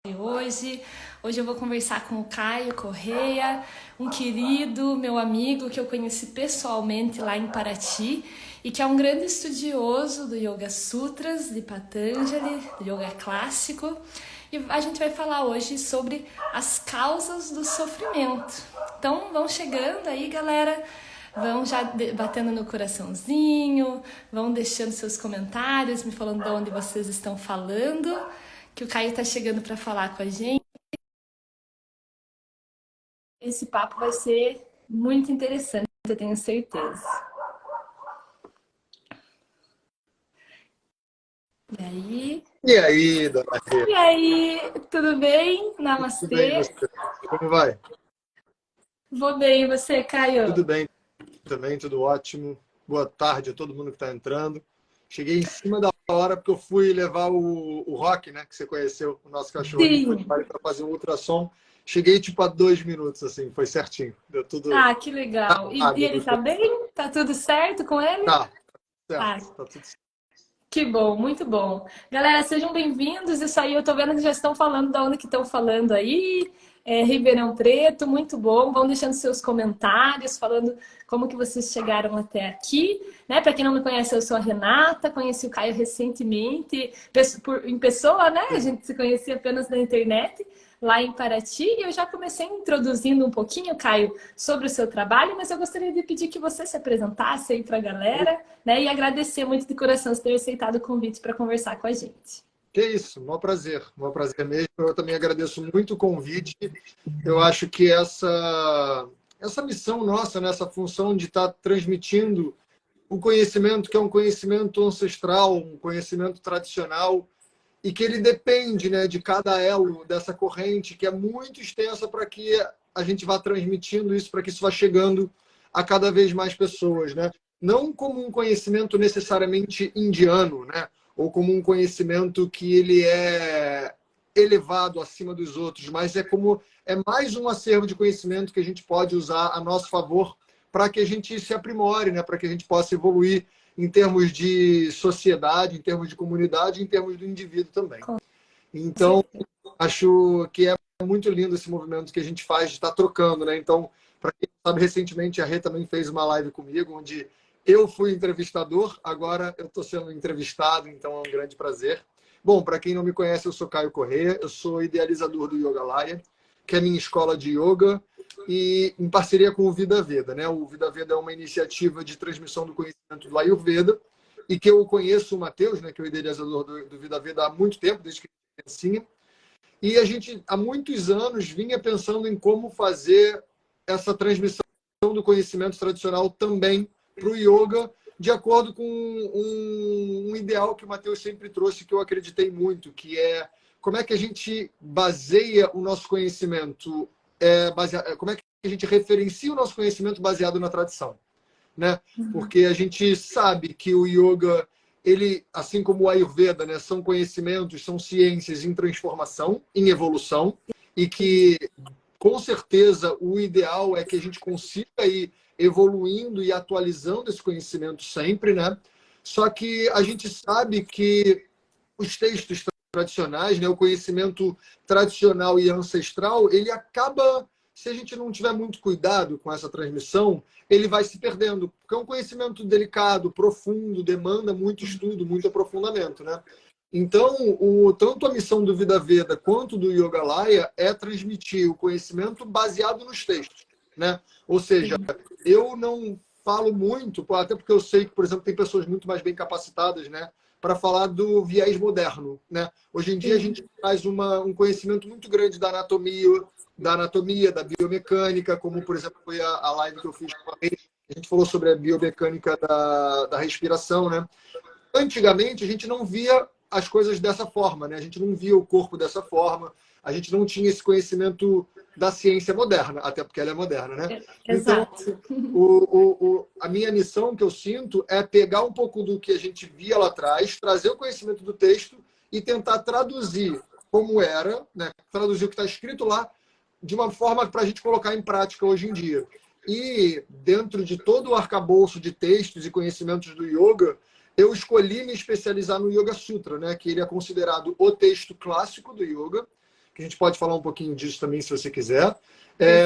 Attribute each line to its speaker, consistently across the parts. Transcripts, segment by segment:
Speaker 1: Hoje eu vou conversar com o Caio Correia, um querido, meu amigo que eu conheci pessoalmente lá em Paraty e que é um grande estudioso do Yoga Sutras, de Patanjali, do Yoga clássico. E a gente vai falar hoje sobre as causas do sofrimento. Então vão chegando aí, galera. Vão já batendo no coraçãozinho, vão deixando seus comentários, me falando de onde vocês estão falando, que o Caio está chegando para falar com a gente. Esse papo vai ser muito interessante, eu tenho certeza. E aí?
Speaker 2: E aí, dona Rê?
Speaker 1: E aí, tudo bem?
Speaker 2: Tudo bem, e
Speaker 1: Namastê.
Speaker 2: você? Como vai?
Speaker 1: Vou bem, e você, Caio?
Speaker 2: Tudo bem também, tudo ótimo. Boa tarde a todo mundo que está entrando. Cheguei em cima da hora porque eu fui levar o Rock, né, que você conheceu, o nosso cachorrinho, foi
Speaker 1: Sim.
Speaker 2: para fazer um ultrassom. Cheguei tipo a 2 minutos, assim, foi certinho. Deu tudo
Speaker 1: Ah, que legal. E ele
Speaker 2: rápido.
Speaker 1: tá bem? Tá tudo certo com ele?
Speaker 2: Tá,
Speaker 1: Ah,
Speaker 2: certo, tá tudo certo.
Speaker 1: que bom, muito bom. Galera, sejam bem-vindos. Isso aí, eu tô vendo que já estão falando da onde que estão falando aí. Ribeirão Preto, muito bom. Vão deixando seus comentários, falando como que vocês chegaram até aqui. Né? Para quem não me conhece, eu sou a Renata, conheci o Caio recentemente, em pessoa, né? A gente se conhecia apenas na internet, lá em Paraty. E eu já comecei introduzindo um pouquinho, Caio, sobre o seu trabalho, mas eu gostaria de pedir que você se apresentasse aí para a galera, né? E agradecer muito de coração por ter aceitado o convite para conversar com a gente.
Speaker 2: Que isso, um prazer mesmo. Eu também agradeço muito o convite. Eu acho que essa missão nossa, né, essa função de estar transmitindo um conhecimento que é um conhecimento ancestral, um conhecimento tradicional, e que ele depende, né, de cada elo dessa corrente, que é muito extensa para que a gente vá transmitindo isso, para que isso vá chegando a cada vez mais pessoas, né? Não como um conhecimento necessariamente indiano, né? Ou como um conhecimento que ele é elevado acima dos outros, mas é mais um acervo de conhecimento que a gente pode usar a nosso favor para que a gente se aprimore, né? Para que a gente possa evoluir em termos de sociedade, em termos de comunidade, em termos do indivíduo também.
Speaker 1: Com
Speaker 2: Então,
Speaker 1: certeza.
Speaker 2: acho que é muito lindo esse movimento que a gente faz de estar trocando, né? Então, para quem sabe, recentemente a Rê também fez uma live comigo, onde eu fui entrevistador, agora eu estou sendo entrevistado, então é um grande prazer. Bom, para quem não me conhece, eu sou Caio Corrêa, eu sou idealizador do Yogalaya, que é a minha escola de yoga, e em parceria com o Vida Veda, né? O Vida Veda é uma iniciativa de transmissão do conhecimento do Ayurveda, e que eu conheço o Matheus, né, que é o idealizador do Vida Veda há muito tempo, desde que ele era criancinha. E a gente, há muitos anos, vinha pensando em como fazer essa transmissão do conhecimento tradicional também para o yoga, de acordo com um ideal que o Matheus sempre trouxe, que eu acreditei muito, que é como é que a gente baseia o nosso conhecimento, como é que a gente referencia o nosso conhecimento baseado na tradição, né? Porque a gente sabe que o yoga, ele, assim como o Ayurveda, né, são conhecimentos, são ciências em transformação, em evolução, e que, com certeza, o ideal é que a gente consiga ir evoluindo e atualizando esse conhecimento sempre, né? Só que a gente sabe que os textos tradicionais, né, o conhecimento tradicional e ancestral, ele acaba, se a gente não tiver muito cuidado com essa transmissão, ele vai se perdendo, porque é um conhecimento delicado, profundo, demanda muito estudo, muito aprofundamento, né? Então, tanto a missão do Vida Veda quanto do Yogalaya é transmitir o conhecimento baseado nos textos, né? Ou seja,
Speaker 1: Sim.
Speaker 2: eu não falo muito, até porque eu sei que, por exemplo, tem pessoas muito mais bem capacitadas, né, para falar do viés moderno, né? Hoje em dia a gente traz um conhecimento muito grande da biomecânica, como, por exemplo, foi a live que eu fiz com a Rei. A gente falou sobre a biomecânica da respiração, né? Antigamente, a gente não via as coisas dessa forma, né? A gente não via o corpo dessa forma, a gente não tinha esse conhecimento da ciência moderna, até porque ela é moderna, né? Então,
Speaker 1: Exato.
Speaker 2: a minha missão que eu sinto é pegar um pouco do que a gente via lá atrás, trazer o conhecimento do texto e tentar traduzir como era, né? Traduzir o que está escrito lá de uma forma para a gente colocar em prática hoje em dia. E dentro de todo o arcabouço de textos e conhecimentos do yoga, eu escolhi me especializar no Yoga Sutra, né? Que ele é considerado o texto clássico do yoga, que a gente pode falar um pouquinho disso também, se você quiser.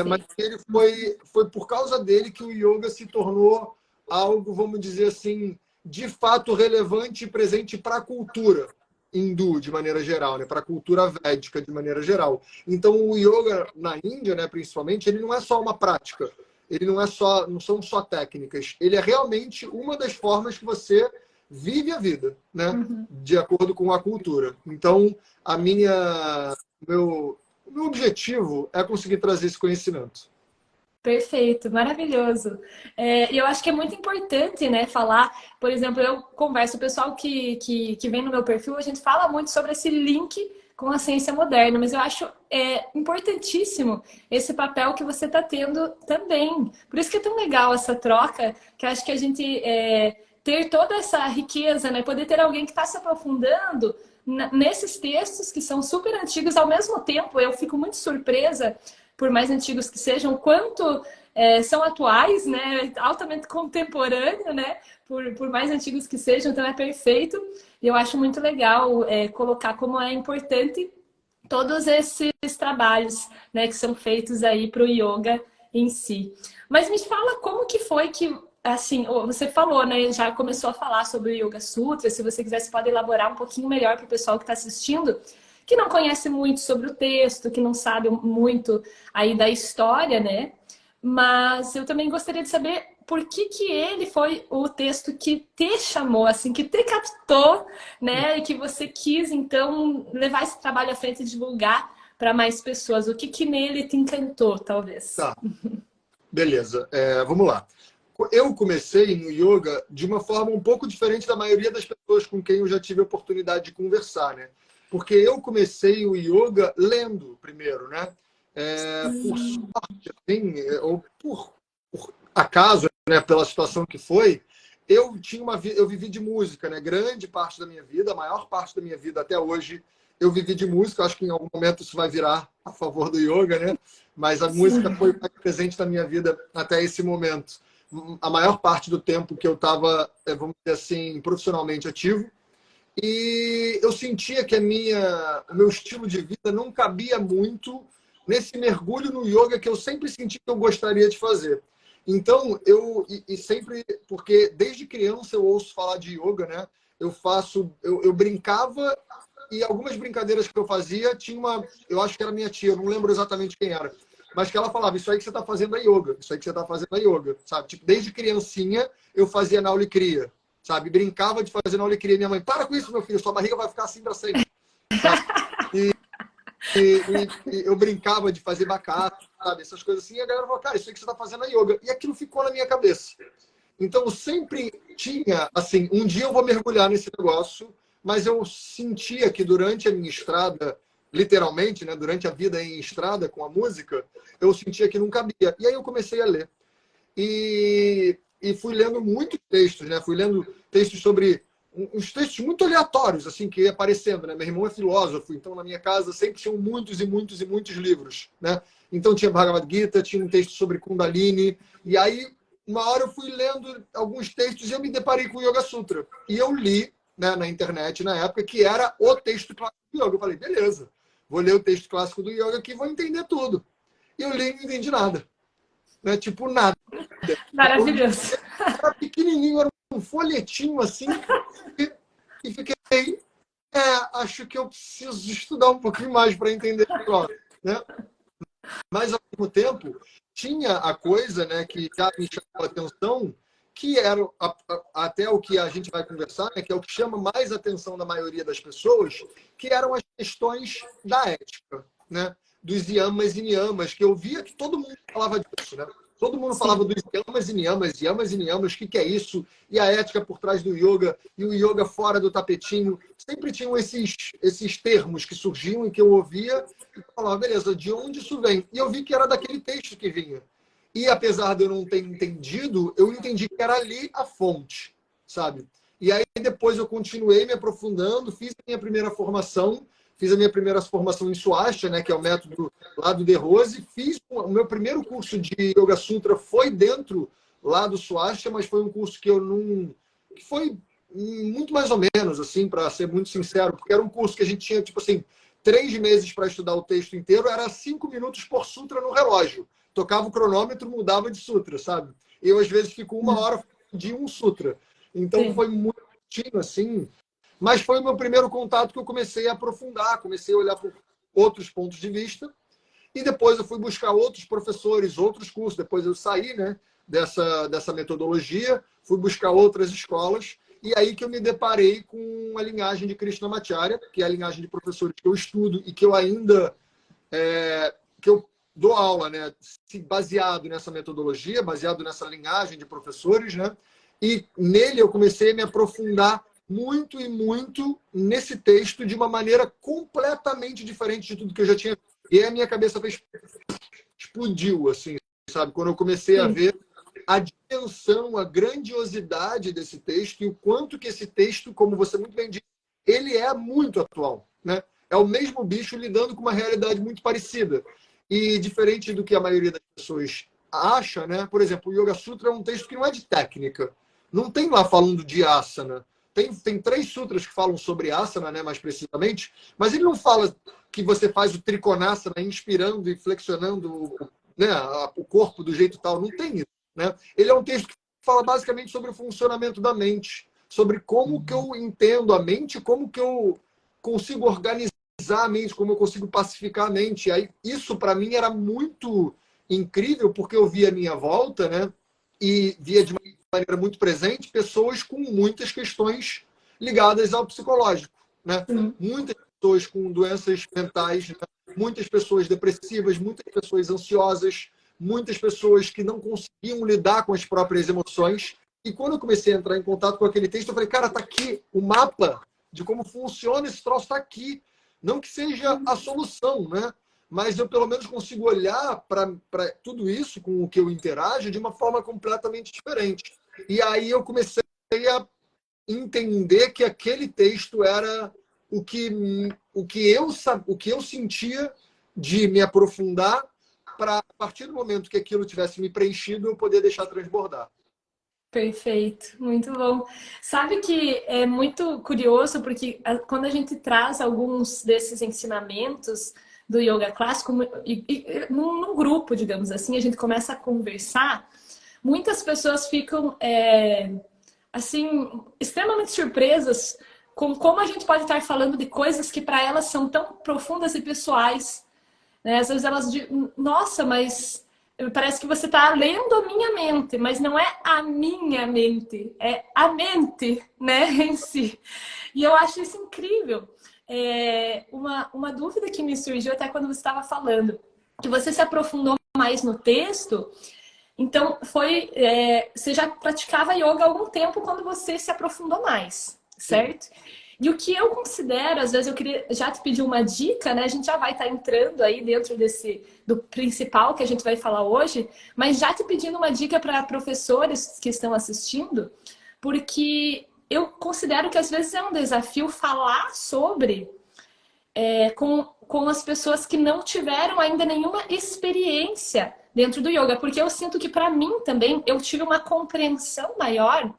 Speaker 2: Mas ele foi por causa dele que o yoga se tornou algo, vamos dizer assim, de fato relevante e presente para a cultura hindu, de maneira geral, né? Para a cultura védica, de maneira geral. Então, o yoga na Índia, né, principalmente, ele não é só uma prática, ele não são só técnicas, ele é realmente uma das formas que você vive a vida, né? De acordo com a cultura. Então, o meu objetivo é conseguir trazer esse conhecimento.
Speaker 1: Perfeito, maravilhoso. E eu acho que é muito importante, né, falar, por exemplo, eu converso, o pessoal que vem no meu perfil, a gente fala muito sobre esse link com a ciência moderna, mas eu acho importantíssimo esse papel que você está tendo também. Por isso que é tão legal essa troca, que eu acho que a gente ter toda essa riqueza, né, poder ter alguém que está se aprofundando nesses textos que são super antigos, ao mesmo tempo, eu fico muito surpresa por mais antigos que sejam, quanto são atuais, né? Altamente contemporâneo, né? Por mais antigos que sejam, então é perfeito. E eu acho muito legal colocar como é importante todos esses trabalhos, né, que são feitos aí para o yoga em si. Mas me fala como que foi que, assim, você falou, né, já começou a falar sobre o Yoga Sutra, se você quiser, você pode elaborar um pouquinho melhor para o pessoal que está assistindo, que não conhece muito sobre o texto, que não sabe muito aí da história, né? Mas eu também gostaria de saber por que que ele foi o texto que te chamou, assim, que te captou, né? E que você quis, então, levar esse trabalho à frente e divulgar para mais pessoas. O que que nele te encantou, talvez?
Speaker 2: Tá, beleza. Vamos lá. Eu comecei no yoga de uma forma um pouco diferente da maioria das pessoas com quem eu já tive a oportunidade de conversar, né? Porque eu comecei o yoga lendo primeiro, né? Por sorte, assim, ou por acaso, né? Pela situação que foi, eu vivi de música, né? Grande parte da minha vida, a maior parte da minha vida até hoje, eu vivi de música. Acho que em algum momento isso vai virar a favor do yoga, né? Mas a música foi mais presente na minha vida até esse momento. A maior parte do tempo que eu estava, vamos dizer assim, profissionalmente ativo. E eu sentia que o meu estilo de vida não cabia muito nesse mergulho no yoga que eu sempre senti que eu gostaria de fazer. Então, sempre, porque desde criança eu ouço falar de yoga, né? Eu brincava, e algumas brincadeiras que eu fazia, eu acho que era minha tia, eu não lembro exatamente quem era, mas que ela falava: isso aí que você está fazendo é yoga, isso aí que você está fazendo é yoga, sabe? Tipo, desde criancinha eu fazia Nauli Kriya, sabe? Brincava de fazer Nauli Kriya. Minha mãe: para com isso, meu filho, sua barriga vai ficar assim para sempre, sabe? E eu brincava de fazer bacata, sabe? Essas coisas assim. E a galera falou: cara, isso aí que você está fazendo é yoga. E aquilo ficou na minha cabeça. Então, eu sempre tinha, assim, um dia eu vou mergulhar nesse negócio, mas eu sentia que durante a minha estrada, literalmente, né, durante a vida em estrada com a música, eu sentia que não cabia. E aí eu comecei a ler. E fui lendo muitos textos, né? Fui lendo textos sobre uns textos muito aleatórios, assim, que ia aparecendo, né? Meu irmão é filósofo, então na minha casa sempre tinham muitos e muitos e muitos livros, né? Então tinha Bhagavad Gita, tinha um texto sobre Kundalini, e aí uma hora eu fui lendo alguns textos e eu me deparei com o Yoga Sutra. E eu li, né, na internet, na época, que era o texto clássico do yoga. Eu falei: beleza, vou ler o texto clássico do yoga aqui e vou entender tudo. E eu li e não entendi nada. Né? Tipo, nada.
Speaker 1: Maravilhoso.
Speaker 2: Era pequenininho, era um folhetinho assim, e fiquei, acho que eu preciso estudar um pouquinho mais para entender o negócio, né? Mas, ao mesmo tempo, tinha a coisa, né, que já me chamou a atenção, que era até o que a gente vai conversar, né, que é o que chama mais a atenção da maioria das pessoas, que eram as questões da ética, né? Dos yamas e niyamas, que eu via que todo mundo falava disso, né? Todo mundo falava dos yamas e niyamas, o que é isso? E a ética por trás do yoga, e o yoga fora do tapetinho. Sempre tinham esses termos que surgiam e que eu ouvia e falava: beleza, de onde isso vem? E eu vi que era daquele texto que vinha. E apesar de eu não ter entendido, eu entendi que era ali a fonte, sabe? E aí depois eu continuei me aprofundando, fiz a minha primeira formação, em Swastika, né, que é o método lá do De Rose. Fiz o meu primeiro curso de Yoga Sutra foi dentro lá do Swastika, mas foi um curso que eu não... que foi muito mais ou menos, assim, para ser muito sincero, porque era um curso que a gente tinha, tipo assim, 3 meses para estudar o texto inteiro, era 5 minutos por sutra no relógio. Tocava o cronômetro, mudava de sutra, sabe? Eu, às vezes, fico 1 hora de um sutra. Então, foi muito curtinho, assim. Mas foi o meu primeiro contato que eu comecei a aprofundar, comecei a olhar por outros pontos de vista. E depois eu fui buscar outros professores, outros cursos. Depois eu saí, né, dessa metodologia, fui buscar outras escolas. E aí que eu me deparei com a linhagem de Krishnamacharya, que é a linhagem de professores que eu estudo e que eu ainda que eu dou aula, né, baseado nessa metodologia, baseado nessa linhagem de professores, né? E nele eu comecei a me aprofundar muito e muito nesse texto de uma maneira completamente diferente de tudo que eu já tinha visto. E aí a minha cabeça explodiu, assim, sabe? Quando eu comecei a ver a dimensão, a grandiosidade desse texto e o quanto que esse texto, como você muito bem disse, ele é muito atual, né? É o mesmo bicho lidando com uma realidade muito parecida. E diferente do que a maioria das pessoas acha, né? Por exemplo, o Yoga Sutra é um texto que não é de técnica. Não tem lá falando de asana. Tem 3 sutras que falam sobre asana, né, mais precisamente, mas ele não fala que você faz o trikonasana inspirando e flexionando, né, o corpo do jeito tal. Não tem isso, né? Ele é um texto que fala basicamente sobre o funcionamento da mente, sobre como que eu entendo a mente, como que eu consigo organizar a mente, como eu consigo pacificar a mente. Aí, isso, para mim, era muito incrível, porque eu via à minha volta, né, e via de maneira muito presente pessoas com muitas questões ligadas ao psicológico, né? Muitas pessoas com doenças mentais, né? Muitas pessoas depressivas, muitas pessoas ansiosas, muitas pessoas que não conseguiam lidar com as próprias emoções. E quando eu comecei a entrar em contato com aquele texto, eu falei, cara, tá aqui o mapa de como funciona esse troço, tá aqui. Não que seja a solução, né? Mas eu pelo menos consigo olhar para tudo isso com o que eu interajo de uma forma completamente diferente. E aí eu comecei a entender que aquele texto era o que eu sentia de me aprofundar para, a partir do momento que aquilo tivesse me preenchido, eu poder deixar transbordar.
Speaker 1: Perfeito, muito bom. Sabe que é muito curioso, porque quando a gente traz alguns desses ensinamentos do yoga clássico, num grupo, digamos assim, a gente começa a conversar, muitas pessoas ficam, assim, extremamente surpresas com como a gente pode estar falando de coisas que para elas são tão profundas e pessoais, né? Às vezes elas dizem, nossa, mas parece que você está lendo a minha mente, mas não é a minha mente, é a mente, né, em si. E eu acho isso incrível. Uma dúvida que me surgiu até quando você estava falando, que você se aprofundou mais no texto, então você já praticava yoga há algum tempo quando você se aprofundou mais, certo? Sim. E o que eu considero, às vezes eu queria já te pedir uma dica, né? A gente já vai estar entrando aí dentro do principal que a gente vai falar hoje, mas já te pedindo uma dica para professores que estão assistindo, porque eu considero que às vezes é um desafio falar sobre com as pessoas que não tiveram ainda nenhuma experiência dentro do yoga, porque eu sinto que para mim também eu tive uma compreensão maior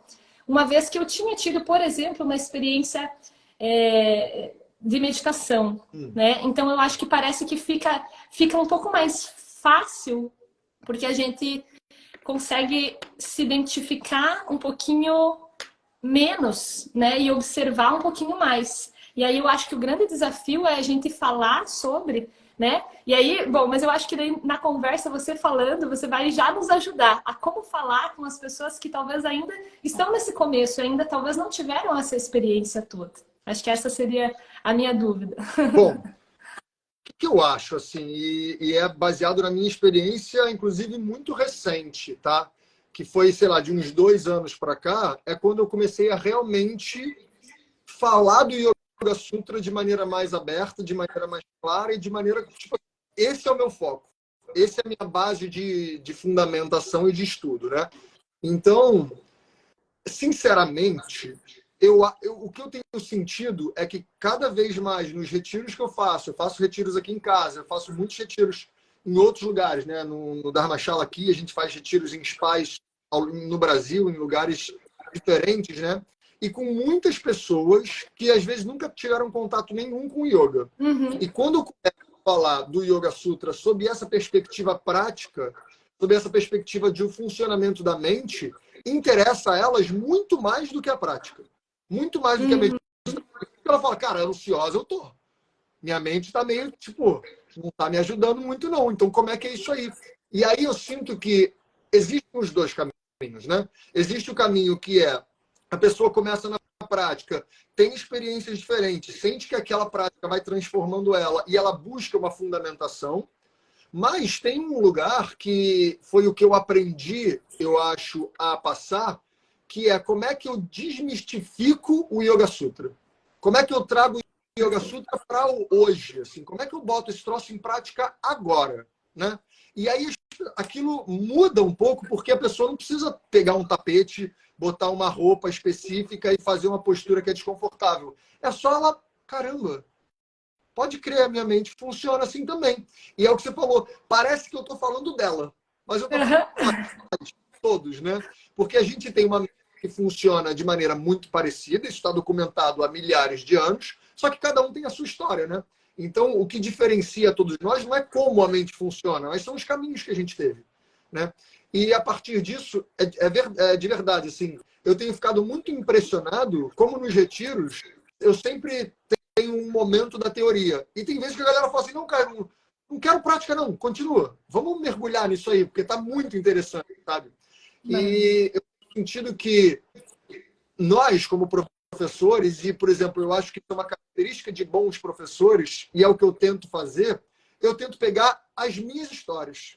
Speaker 1: uma vez que eu tinha tido, por exemplo, uma experiência de meditação, né? Então eu acho que parece que fica um pouco mais fácil, porque a gente consegue se identificar um pouquinho menos, né? E observar um pouquinho mais. E aí eu acho que o grande desafio é a gente falar sobre, né? E aí, bom, mas eu acho que daí, na conversa, você falando, você vai já nos ajudar a como falar com as pessoas que talvez ainda estão nesse começo, ainda talvez não tiveram essa experiência toda. Acho que essa seria a minha dúvida.
Speaker 2: Bom, o que eu acho, assim, e é baseado na minha experiência, inclusive muito recente, tá? Que foi, sei lá, de uns 2 anos para cá, é quando eu comecei a realmente falar do Yoga Sutra de maneira mais aberta, de maneira mais clara e de maneira... Tipo, esse é o meu foco. Essa é a minha base de fundamentação e de estudo, né? Então, sinceramente, o que eu tenho sentido é que cada vez mais nos retiros que eu faço retiros aqui em casa, eu faço muitos retiros em outros lugares, né? No Dharmashala aqui, a gente faz retiros em spas no Brasil, em lugares diferentes, né? e com muitas pessoas que às vezes nunca tiveram contato nenhum com o yoga.
Speaker 1: Uhum.
Speaker 2: E quando eu começo a falar do Yoga Sutra sob essa perspectiva prática, sob essa perspectiva de um funcionamento da mente, interessa a elas muito mais do que a prática. Muito mais do que a meditação. Ela fala, cara, ansiosa eu tô. Minha mente tá meio, tipo, não tá me ajudando muito não. Então como é que é isso aí? E aí eu sinto que existem os dois caminhos, né? Existe o caminho que é a pessoa começa na prática, tem experiências diferentes, sente que aquela prática vai transformando ela e ela busca uma fundamentação, mas tem um lugar que foi o que eu aprendi, eu acho, a passar, que é como é que eu desmistifico o Yoga Sutra. Como é que eu trago o Yoga Sutra para hoje? Assim, como é que eu boto esse troço em prática agora? Né? E aí aquilo muda um pouco, porque a pessoa não precisa pegar um tapete, botar uma roupa específica e fazer uma postura que é desconfortável. É só ela, caramba, pode crer, a minha mente funciona assim também. E é o que você falou, parece que eu estou falando dela, mas eu estou falando de todos, né? Porque a gente tem uma mente que funciona de maneira muito parecida, isso está documentado há milhares de anos, só que cada um tem a sua história, né? Então, o que diferencia todos nós não é como a mente funciona, mas são os caminhos que a gente teve, né? E a partir disso, é de verdade, assim, eu tenho ficado muito impressionado como nos retiros eu sempre tenho um momento da teoria. E tem vezes que a galera fala assim, não, cara, não quero prática não, continua. Vamos mergulhar nisso aí, porque está muito interessante, sabe? E eu tenho sentido que nós, como professores, e, por exemplo, eu acho que é uma característica de bons professores, e é o que eu tento fazer, eu tento pegar as minhas histórias.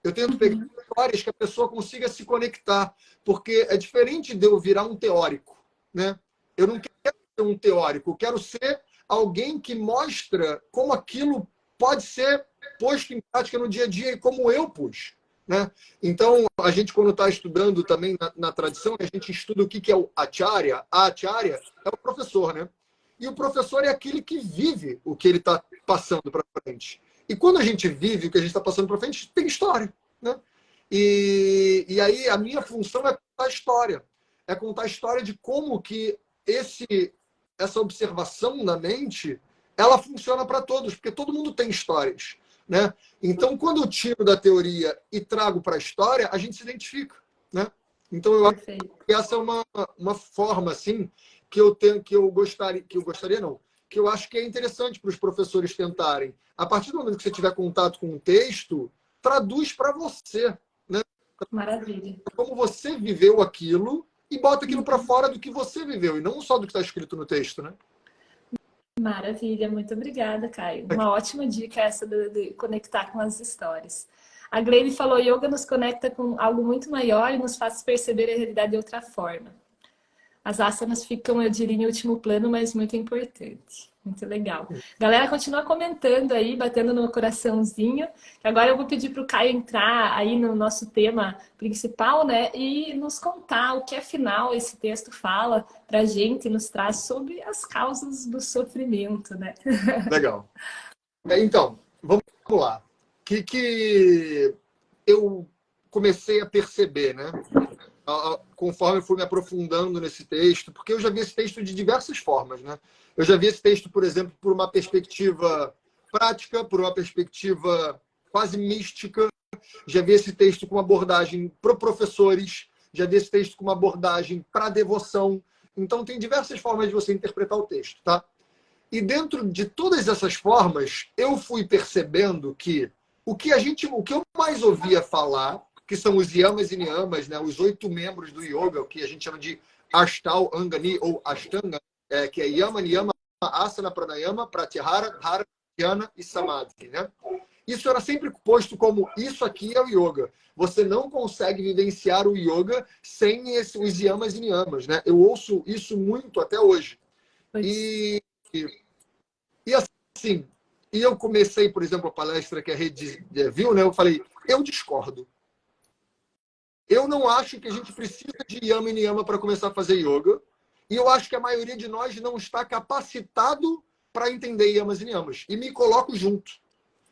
Speaker 2: Eu tento pegar histórias que a pessoa consiga se conectar, porque é diferente de eu virar um teórico, né? Eu não quero ser um teórico, eu quero ser alguém que mostra como aquilo pode ser posto em prática no dia a dia e como eu pus, né? Então, a gente, quando está estudando também na tradição, a gente estuda o que é o acharya. A acharya é o professor, né? E o professor é aquele que vive o que ele está passando para frente. E quando a gente vive o que a gente está passando para frente, tem história, né? E aí a minha função é contar a história. É contar a história de como que essa observação na mente, ela funciona para todos, porque todo mundo tem histórias, né? Então, quando eu tiro da teoria e trago para a história, a gente se identifica, né? Então, eu acho que essa é uma forma, assim, que eu gostaria não, que eu acho que é interessante para os professores tentarem. A partir do momento que você tiver contato com um texto, traduz para você, né?
Speaker 1: Maravilha.
Speaker 2: Como você viveu aquilo e bota aquilo para fora do que você viveu, e não só do que está escrito no texto, né?
Speaker 1: Maravilha, muito obrigada, Caio. Uma ótima dica essa de conectar com as histórias. A Gleine falou, yoga nos conecta com algo muito maior e nos faz perceber a realidade de outra forma. As asanas ficam, eu diria, em último plano, mas muito importante. Muito legal. Galera, continua comentando aí, batendo no coraçãozinho. Agora eu vou pedir para o Caio entrar aí no nosso tema principal, né? E nos contar o que, afinal, esse texto fala para a gente, nos traz sobre as causas do sofrimento, né?
Speaker 2: Legal. Então, vamos lá. Que eu comecei a perceber, né? Conforme eu fui me aprofundando nesse texto, porque eu já vi esse texto de diversas formas, né? Eu já vi esse texto, por exemplo, por uma perspectiva prática, por uma perspectiva quase mística, já vi esse texto com uma abordagem para professores, já vi esse texto com uma abordagem para devoção. Então, tem diversas formas de você interpretar o texto, tá? E dentro de todas essas formas, eu fui percebendo que o que eu mais ouvia falar, que são os yamas e niyamas, né, os 8 membros do yoga, o que a gente chama de Ashtal, Angani ou Ashtanga, que é Yama, Niyama, Asana, Pranayama, Pratyahara, Dhara, Dhyana e Samadhi, né? Isso era sempre posto como isso aqui é o yoga. Você não consegue vivenciar o yoga sem os yamas e niyamas, né? Eu ouço isso muito até hoje. E assim, e eu comecei, por exemplo, a palestra que a Rede viu, né? Eu falei, eu discordo. Eu não acho que a gente precisa de yama e niyama para começar a fazer yoga. E eu acho que a maioria de nós não está capacitado para entender yamas e niyamas. E me coloco junto.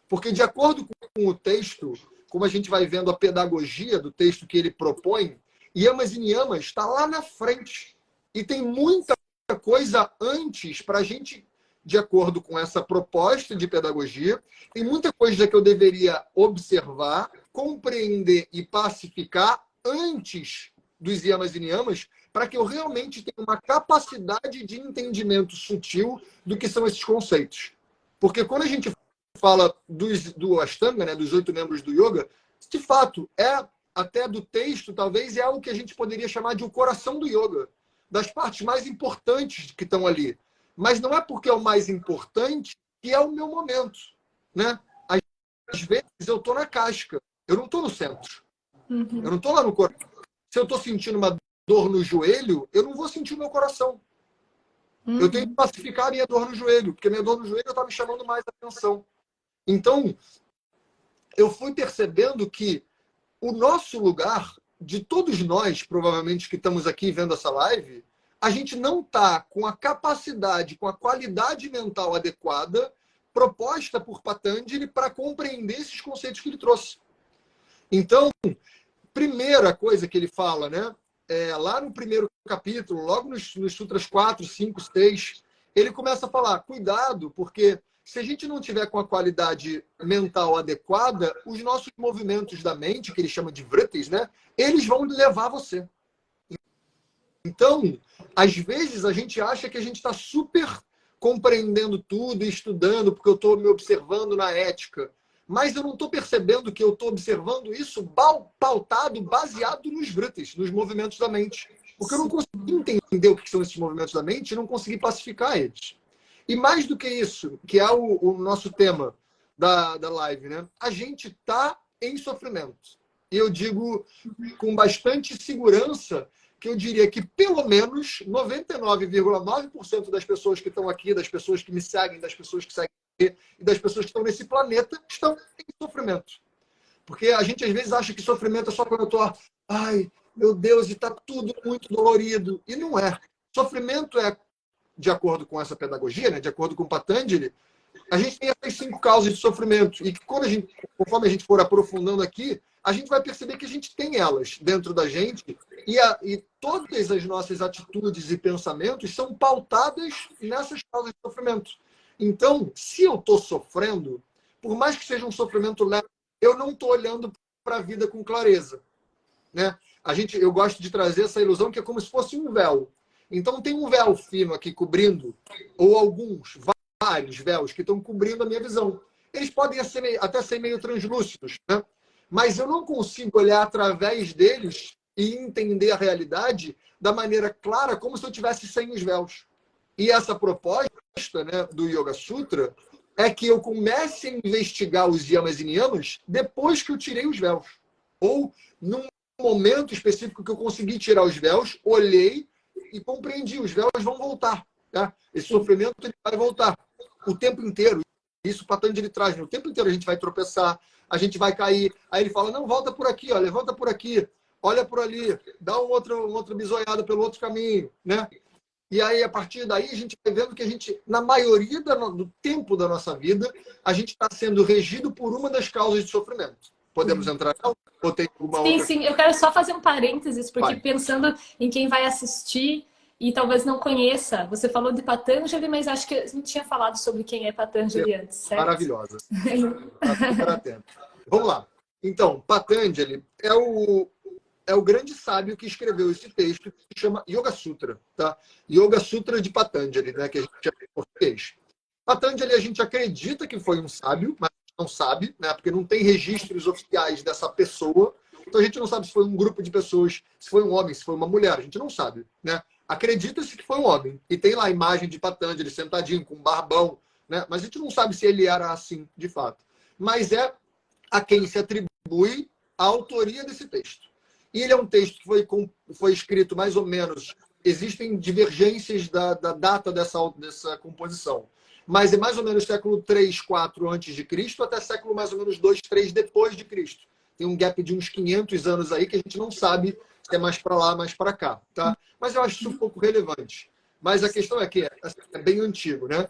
Speaker 2: Porque, de acordo com o texto, como a gente vai vendo a pedagogia do texto que ele propõe, yamas e niyamas está lá na frente. E tem muita coisa antes para a gente, de acordo com essa proposta de pedagogia, tem muita coisa que eu deveria observar, compreender e pacificar antes dos yamas e niyamas, para que eu realmente tenha uma capacidade de entendimento sutil do que são esses conceitos. Porque quando a gente fala do Ashtanga, né, dos 8 membros do yoga, de fato, até do texto, talvez, é algo que a gente poderia chamar de o coração do yoga, das partes mais importantes que estão ali. Mas não é porque é o mais importante que é o meu momento, né? Às vezes eu estou na casca, eu não estou no centro. Eu não estou lá no coração. Se eu estou sentindo uma dor no joelho, eu não vou sentir o meu coração. Eu tenho que pacificar a minha dor no joelho, porque a minha dor no joelho está me chamando mais atenção. Então, eu fui percebendo que o nosso lugar, de todos nós, provavelmente, que estamos aqui vendo essa live, a gente não está com a capacidade, com a qualidade mental adequada proposta por Patanjali para compreender esses conceitos que ele trouxe. Então, primeira coisa que ele fala, né? Lá no primeiro capítulo, logo nos sutras 4, 5, 6, ele começa a falar, cuidado, porque se a gente não tiver com a qualidade mental adequada, os nossos movimentos da mente, que ele chama de vrittis, né? Eles vão levar você. Então, às vezes a gente acha que a gente está super compreendendo tudo e estudando, porque eu estou me observando na ética. Mas eu não estou percebendo que eu estou observando isso pautado, baseado nos vrittis, nos movimentos da mente. Porque eu não consegui entender o que são esses movimentos da mente e não consegui classificar eles. E mais do que isso, que é o nosso tema da live, né? A gente está em sofrimento. E eu digo com bastante segurança que eu diria que pelo menos 99,9% das pessoas que estão aqui, das pessoas que me seguem, das pessoas que seguem e das pessoas que estão nesse planeta, estão em sofrimento. Porque a gente às vezes acha que sofrimento é só quando eu estou, ai, meu Deus, e está tudo muito dolorido. E não é. Sofrimento é, de acordo com essa pedagogia, né, de acordo com Patanjali, a gente tem essas 5 causas de sofrimento. E que conforme a gente for aprofundando aqui, a gente vai perceber que a gente tem elas dentro da gente e todas as nossas atitudes e pensamentos são pautadas nessas causas de sofrimento. Então, se eu estou sofrendo, por mais que seja um sofrimento leve, eu não estou olhando para a vida com clareza, né? Eu gosto de trazer essa ilusão que é como se fosse um véu. Então, tem um véu fino aqui cobrindo, ou vários véus que estão cobrindo a minha visão. Eles podem até ser meio translúcidos, né? Mas eu não consigo olhar através deles e entender a realidade da maneira clara, como se eu tivesse sem os véus. E essa proposta, né, do Yoga Sutra é que eu comece a investigar os yamas e niyamas depois que eu tirei os véus. Ou num momento específico que eu consegui tirar os véus, olhei e compreendi, os véus vão voltar. Tá? Esse sofrimento ele vai voltar o tempo inteiro. Isso Patanjali traz, né? O tempo inteiro a gente vai tropeçar, a gente vai cair. Aí ele fala, não, volta por aqui, ó, levanta por aqui, olha por ali, dá uma outra bisoiada pelo outro caminho, né? E aí, a partir daí, a gente vai vendo que a gente, na maioria do tempo da nossa vida, a gente está sendo regido por uma das causas de sofrimento. Podemos entrar nela? Ou tem alguma outra?
Speaker 1: Sim. Eu quero só fazer um parênteses, porque
Speaker 2: Vai.
Speaker 1: pensando em quem vai assistir e talvez não conheça, você falou de Patanjali, mas acho que a gente tinha falado sobre quem é Patanjali antes, certo?
Speaker 2: Maravilhosa. Tá super atento. Vamos lá. Então, Patanjali é o grande sábio que escreveu esse texto que se chama Yoga Sutra, tá? Yoga Sutra de Patanjali, né, que a gente chama em português. Patanjali a gente acredita que foi um sábio, mas não sabe, né, porque não tem registros oficiais dessa pessoa. Então a gente não sabe se foi um grupo de pessoas, se foi um homem, se foi uma mulher, a gente não sabe, né? Acredita-se que foi um homem. E tem lá a imagem de Patanjali sentadinho com um barbão, né? Mas a gente não sabe se ele era assim, de fato. Mas é a quem se atribui a autoria desse texto. E ele é um texto que foi escrito mais ou menos... Existem divergências da data dessa composição. Mas é mais ou menos século 3, 4 antes de Cristo até século mais ou menos 2, 3 depois de Cristo. Tem um gap de uns 500 anos aí que a gente não sabe se é mais para lá, mais para cá. Tá? Mas eu acho isso um pouco relevante. Mas a questão é que é bem antigo, né?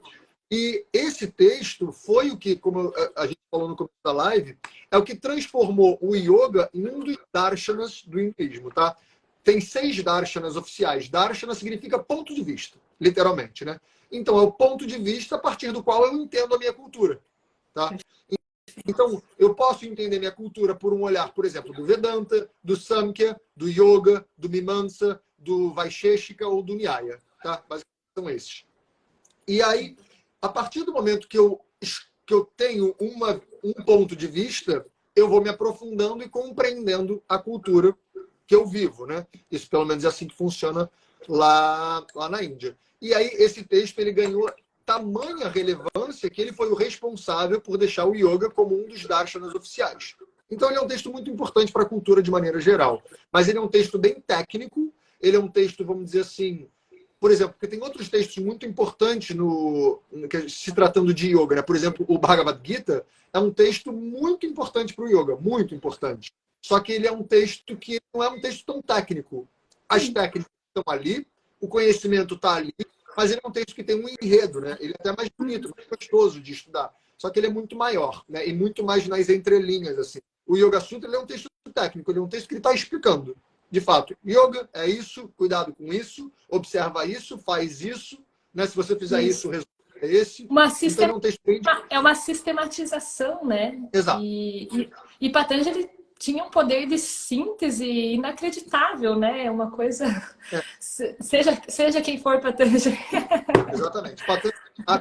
Speaker 2: E esse texto foi o que, como a gente falou no começo da live, é o que transformou o yoga em um dos darshanas do hinduísmo, tá? tem 6 darshanas oficiais. Darshana significa ponto de vista, literalmente, né? Então, é o ponto de vista a partir do qual eu entendo a minha cultura, tá? Então, eu posso entender minha cultura por um olhar, por exemplo, do Vedanta, do Samkhya, do Yoga, do Mimamsa, do Vaisheshika ou do Nyaya, tá? Basicamente são esses. E aí, a partir do momento que eu tenho um ponto de vista, eu vou me aprofundando e compreendendo a cultura que eu vivo, né? Isso, pelo menos, é assim que funciona lá na Índia. E aí, esse texto, ele ganhou tamanha relevância que ele foi o responsável por deixar o yoga como um dos darshanas oficiais. Então, ele é um texto muito importante para a cultura de maneira geral. Mas ele é um texto bem técnico, ele é um texto, vamos dizer assim, por exemplo, porque tem outros textos muito importantes se tratando de yoga, né? Por exemplo, o Bhagavad Gita é um texto muito importante para o yoga, muito importante. Só que ele é um texto que não é um texto tão técnico. As técnicas estão ali, o conhecimento está ali, mas ele é um texto que tem um enredo, né? Ele é até mais bonito, mais gostoso de estudar. Só que ele é muito maior, né? E muito mais nas entrelinhas, assim. O Yoga Sutra, ele é um texto técnico, ele é um texto que ele está explicando. De fato, yoga é isso, cuidado com isso, observa isso, faz isso, né? Se você fizer isso, o resultado é esse. Então, é um texto bem...
Speaker 1: É uma sistematização, né?
Speaker 2: Exato.
Speaker 1: E Patanjali tinha um poder de síntese inacreditável, né? É uma coisa...
Speaker 2: É.
Speaker 1: Seja quem for Patanjali.
Speaker 2: Exatamente.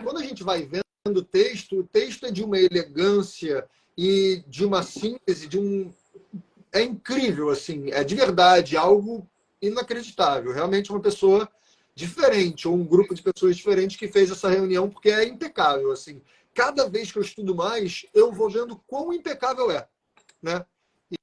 Speaker 2: Quando a gente vai vendo o texto é de uma elegância e de uma síntese, é incrível, assim, é de verdade, algo inacreditável. Realmente uma pessoa diferente, ou um grupo de pessoas diferentes que fez essa reunião, porque é impecável, assim. Cada vez que eu estudo mais, eu vou vendo quão impecável é, né?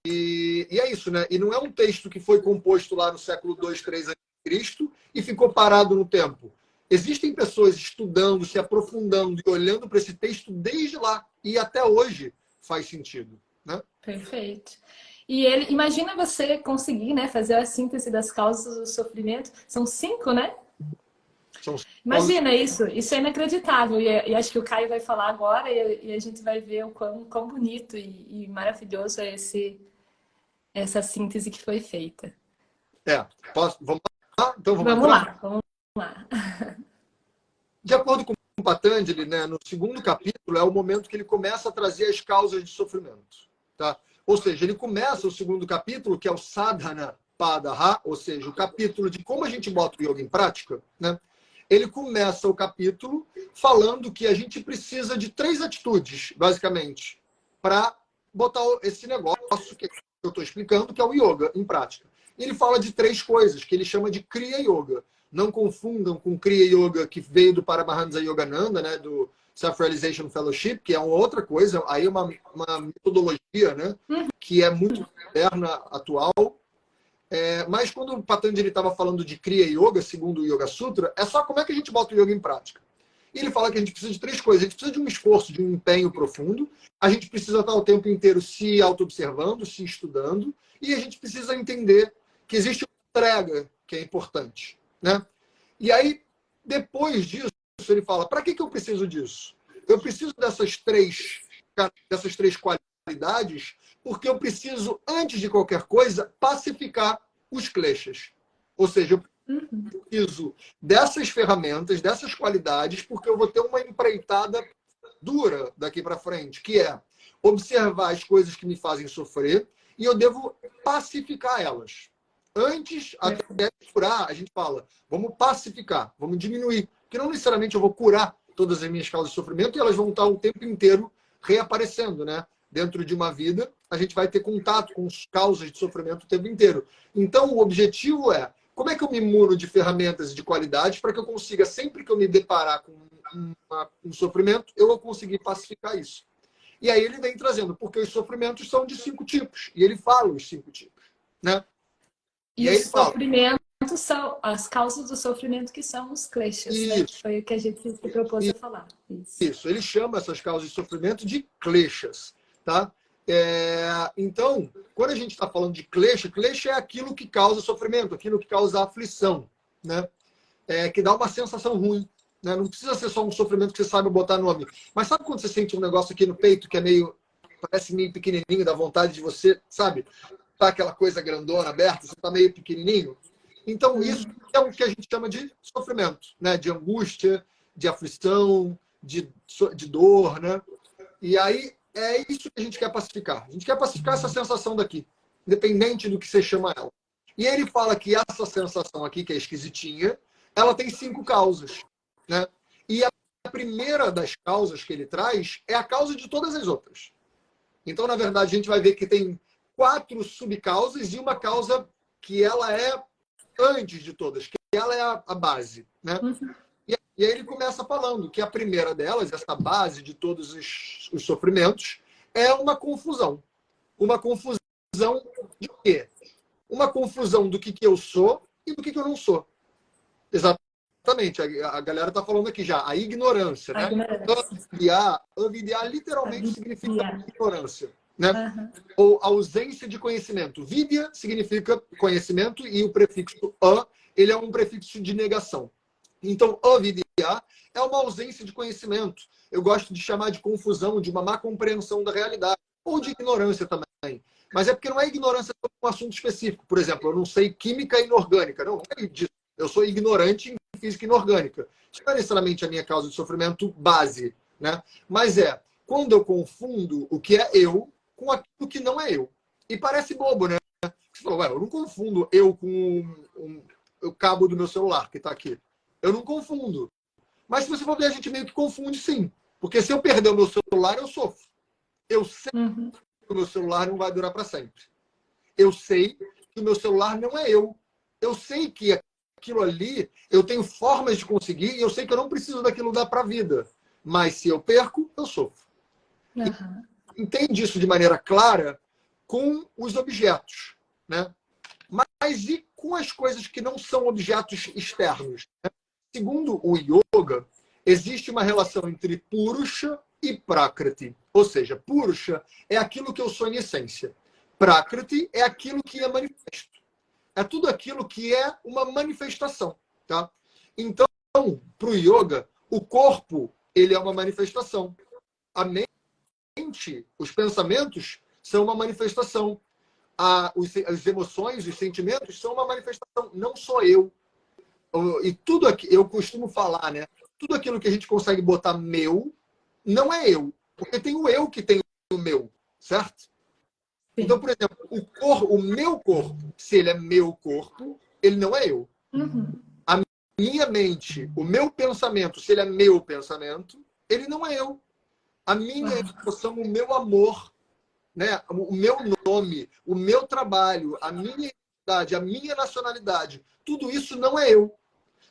Speaker 2: E é isso, né? E não é um texto que foi composto lá no século 2, 3 a.C. e ficou parado no tempo. Existem pessoas estudando, se aprofundando e olhando para esse texto desde lá, e até hoje faz sentido, né?
Speaker 1: Perfeito. E imagina você conseguir, né, fazer a síntese das causas do sofrimento. São 5, né? Imagina isso é inacreditável. E acho que o Caio vai falar agora e a gente vai ver o quão bonito e maravilhoso é essa síntese que foi feita.
Speaker 2: Vamos lá? Então
Speaker 1: vamos lá.
Speaker 2: De acordo com Patanjali, né, no segundo capítulo é o momento que ele começa a trazer as causas de sofrimento, tá? Ou seja, ele começa o segundo capítulo, que é o Sadhana Padaha, ou seja, o capítulo de como a gente bota o yoga em prática, né? Ele começa o capítulo falando que a gente precisa de 3 atitudes, basicamente, para botar esse negócio que eu estou explicando, que é o yoga, em prática. E ele fala de 3 coisas, que ele chama de Kriya Yoga. Não confundam com Kriya Yoga, que veio do Paramahansa Yogananda, né, do Self-Realization Fellowship, que é uma outra coisa, aí é uma metodologia, né, que é muito moderna, atual. Mas quando o Patanjali estava falando de Kriya Yoga, segundo o Yoga Sutra, é só como é que a gente bota o yoga em prática. E ele fala que a gente precisa de 3 coisas. A gente precisa de um esforço, de um empenho profundo. A gente precisa estar o tempo inteiro se auto-observando, se estudando. E a gente precisa entender que existe uma entrega que é importante, né? E aí, depois disso, ele fala, para que eu preciso disso? Eu preciso dessas três qualidades porque eu preciso, antes de qualquer coisa, pacificar os kleshas. Ou seja, eu preciso dessas ferramentas, dessas qualidades, porque eu vou ter uma empreitada dura daqui para frente, que é observar as coisas que me fazem sofrer e eu devo pacificar elas. Antes, até curar, a gente fala, vamos pacificar, vamos diminuir. Porque não necessariamente eu vou curar todas as minhas causas de sofrimento e elas vão estar o tempo inteiro reaparecendo, né? Dentro de uma vida, a gente vai ter contato com as causas de sofrimento o tempo inteiro. Então, o objetivo é, como é que eu me muno de ferramentas e de qualidades para que eu consiga, sempre que eu me deparar com um sofrimento, eu vou conseguir pacificar isso. E aí ele vem trazendo, porque os sofrimentos são de 5 tipos. E ele fala os 5 tipos, né?
Speaker 1: E aí os sofrimentos são as causas do sofrimento, que são os kleshas, né? Foi o que a gente se propôs a falar.
Speaker 2: Isso, ele chama essas causas de sofrimento de kleshas, tá? Então, quando a gente está falando de klesha é aquilo que causa sofrimento, aquilo que causa aflição, né? Que dá uma sensação ruim, né? Não precisa ser só um sofrimento que você sabe botar nome. Mas sabe quando você sente um negócio aqui no peito que parece meio pequenininho, dá vontade de você, sabe? tá aquela coisa grandona, aberta, você está meio pequenininho. Então, isso é o que a gente chama de sofrimento, né? De angústia, de aflição, de dor, né? E aí, é isso que a gente quer pacificar. A gente quer pacificar essa sensação daqui, independente do que você chama ela. E ele fala que essa sensação aqui, que é esquisitinha, ela tem 5 causas, né? E a primeira das causas que ele traz é a causa de todas as outras. Então, na verdade, a gente vai ver que tem 4 subcausas e uma causa que ela é antes de todas, que ela é a base, né? E aí ele começa falando que a primeira delas, essa base de todos os sofrimentos, é uma confusão. Uma confusão de quê? Uma confusão do que eu sou e do que eu não sou. Exatamente. A galera está falando aqui já. A ignorância, né? Avidiar literalmente significa ignorância, né? Ou ausência de conhecimento. Vidya significa conhecimento e o prefixo a, ele é um prefixo de negação. Então, avidya é uma ausência de conhecimento. Eu gosto de chamar de confusão, de uma má compreensão da realidade. Ou de ignorância também. Mas é porque não é ignorância sobre um assunto específico. Por exemplo, eu não sei química inorgânica. Não é disso. Eu sou ignorante em física inorgânica. Isso não é necessariamente a minha causa de sofrimento base, né? Mas é quando eu confundo o que é eu com aquilo que não é eu. E parece bobo, né? Você falou, eu não confundo eu com o cabo do meu celular que está aqui. Eu não confundo. Mas se você for ver, a gente meio que confunde, sim. Porque se eu perder o meu celular, eu sofro. Eu sei que o meu celular não vai durar para sempre. Eu sei que o meu celular não é eu. Eu sei que aquilo ali, eu tenho formas de conseguir e eu sei que eu não preciso daquilo dar para a vida. Mas se eu perco, eu sofro. Entende isso de maneira clara com os objetos, né? Mas e com as coisas que não são objetos externos? Né? Segundo o yoga, existe uma relação entre Purusha e Prakriti. Ou seja, Purusha é aquilo que eu sou em essência. Prakriti é aquilo que é manifesto. É tudo aquilo que é uma manifestação. Tá? Então, para o yoga, o corpo ele é uma manifestação. A mente, os pensamentos são uma manifestação. As emoções, os sentimentos são uma manifestação. Não sou eu. E tudo aqui, eu costumo falar, né? Tudo aquilo que a gente consegue botar meu, não é eu. Porque tem o eu que tem o meu, certo? Sim. Então, por exemplo, o meu corpo, se ele é meu corpo, ele não é eu. A minha mente, o meu pensamento, se ele é meu pensamento, ele não é eu. A minha emoção, o meu amor, né? O meu nome, o meu trabalho, a minha identidade, a minha nacionalidade, tudo isso não é eu.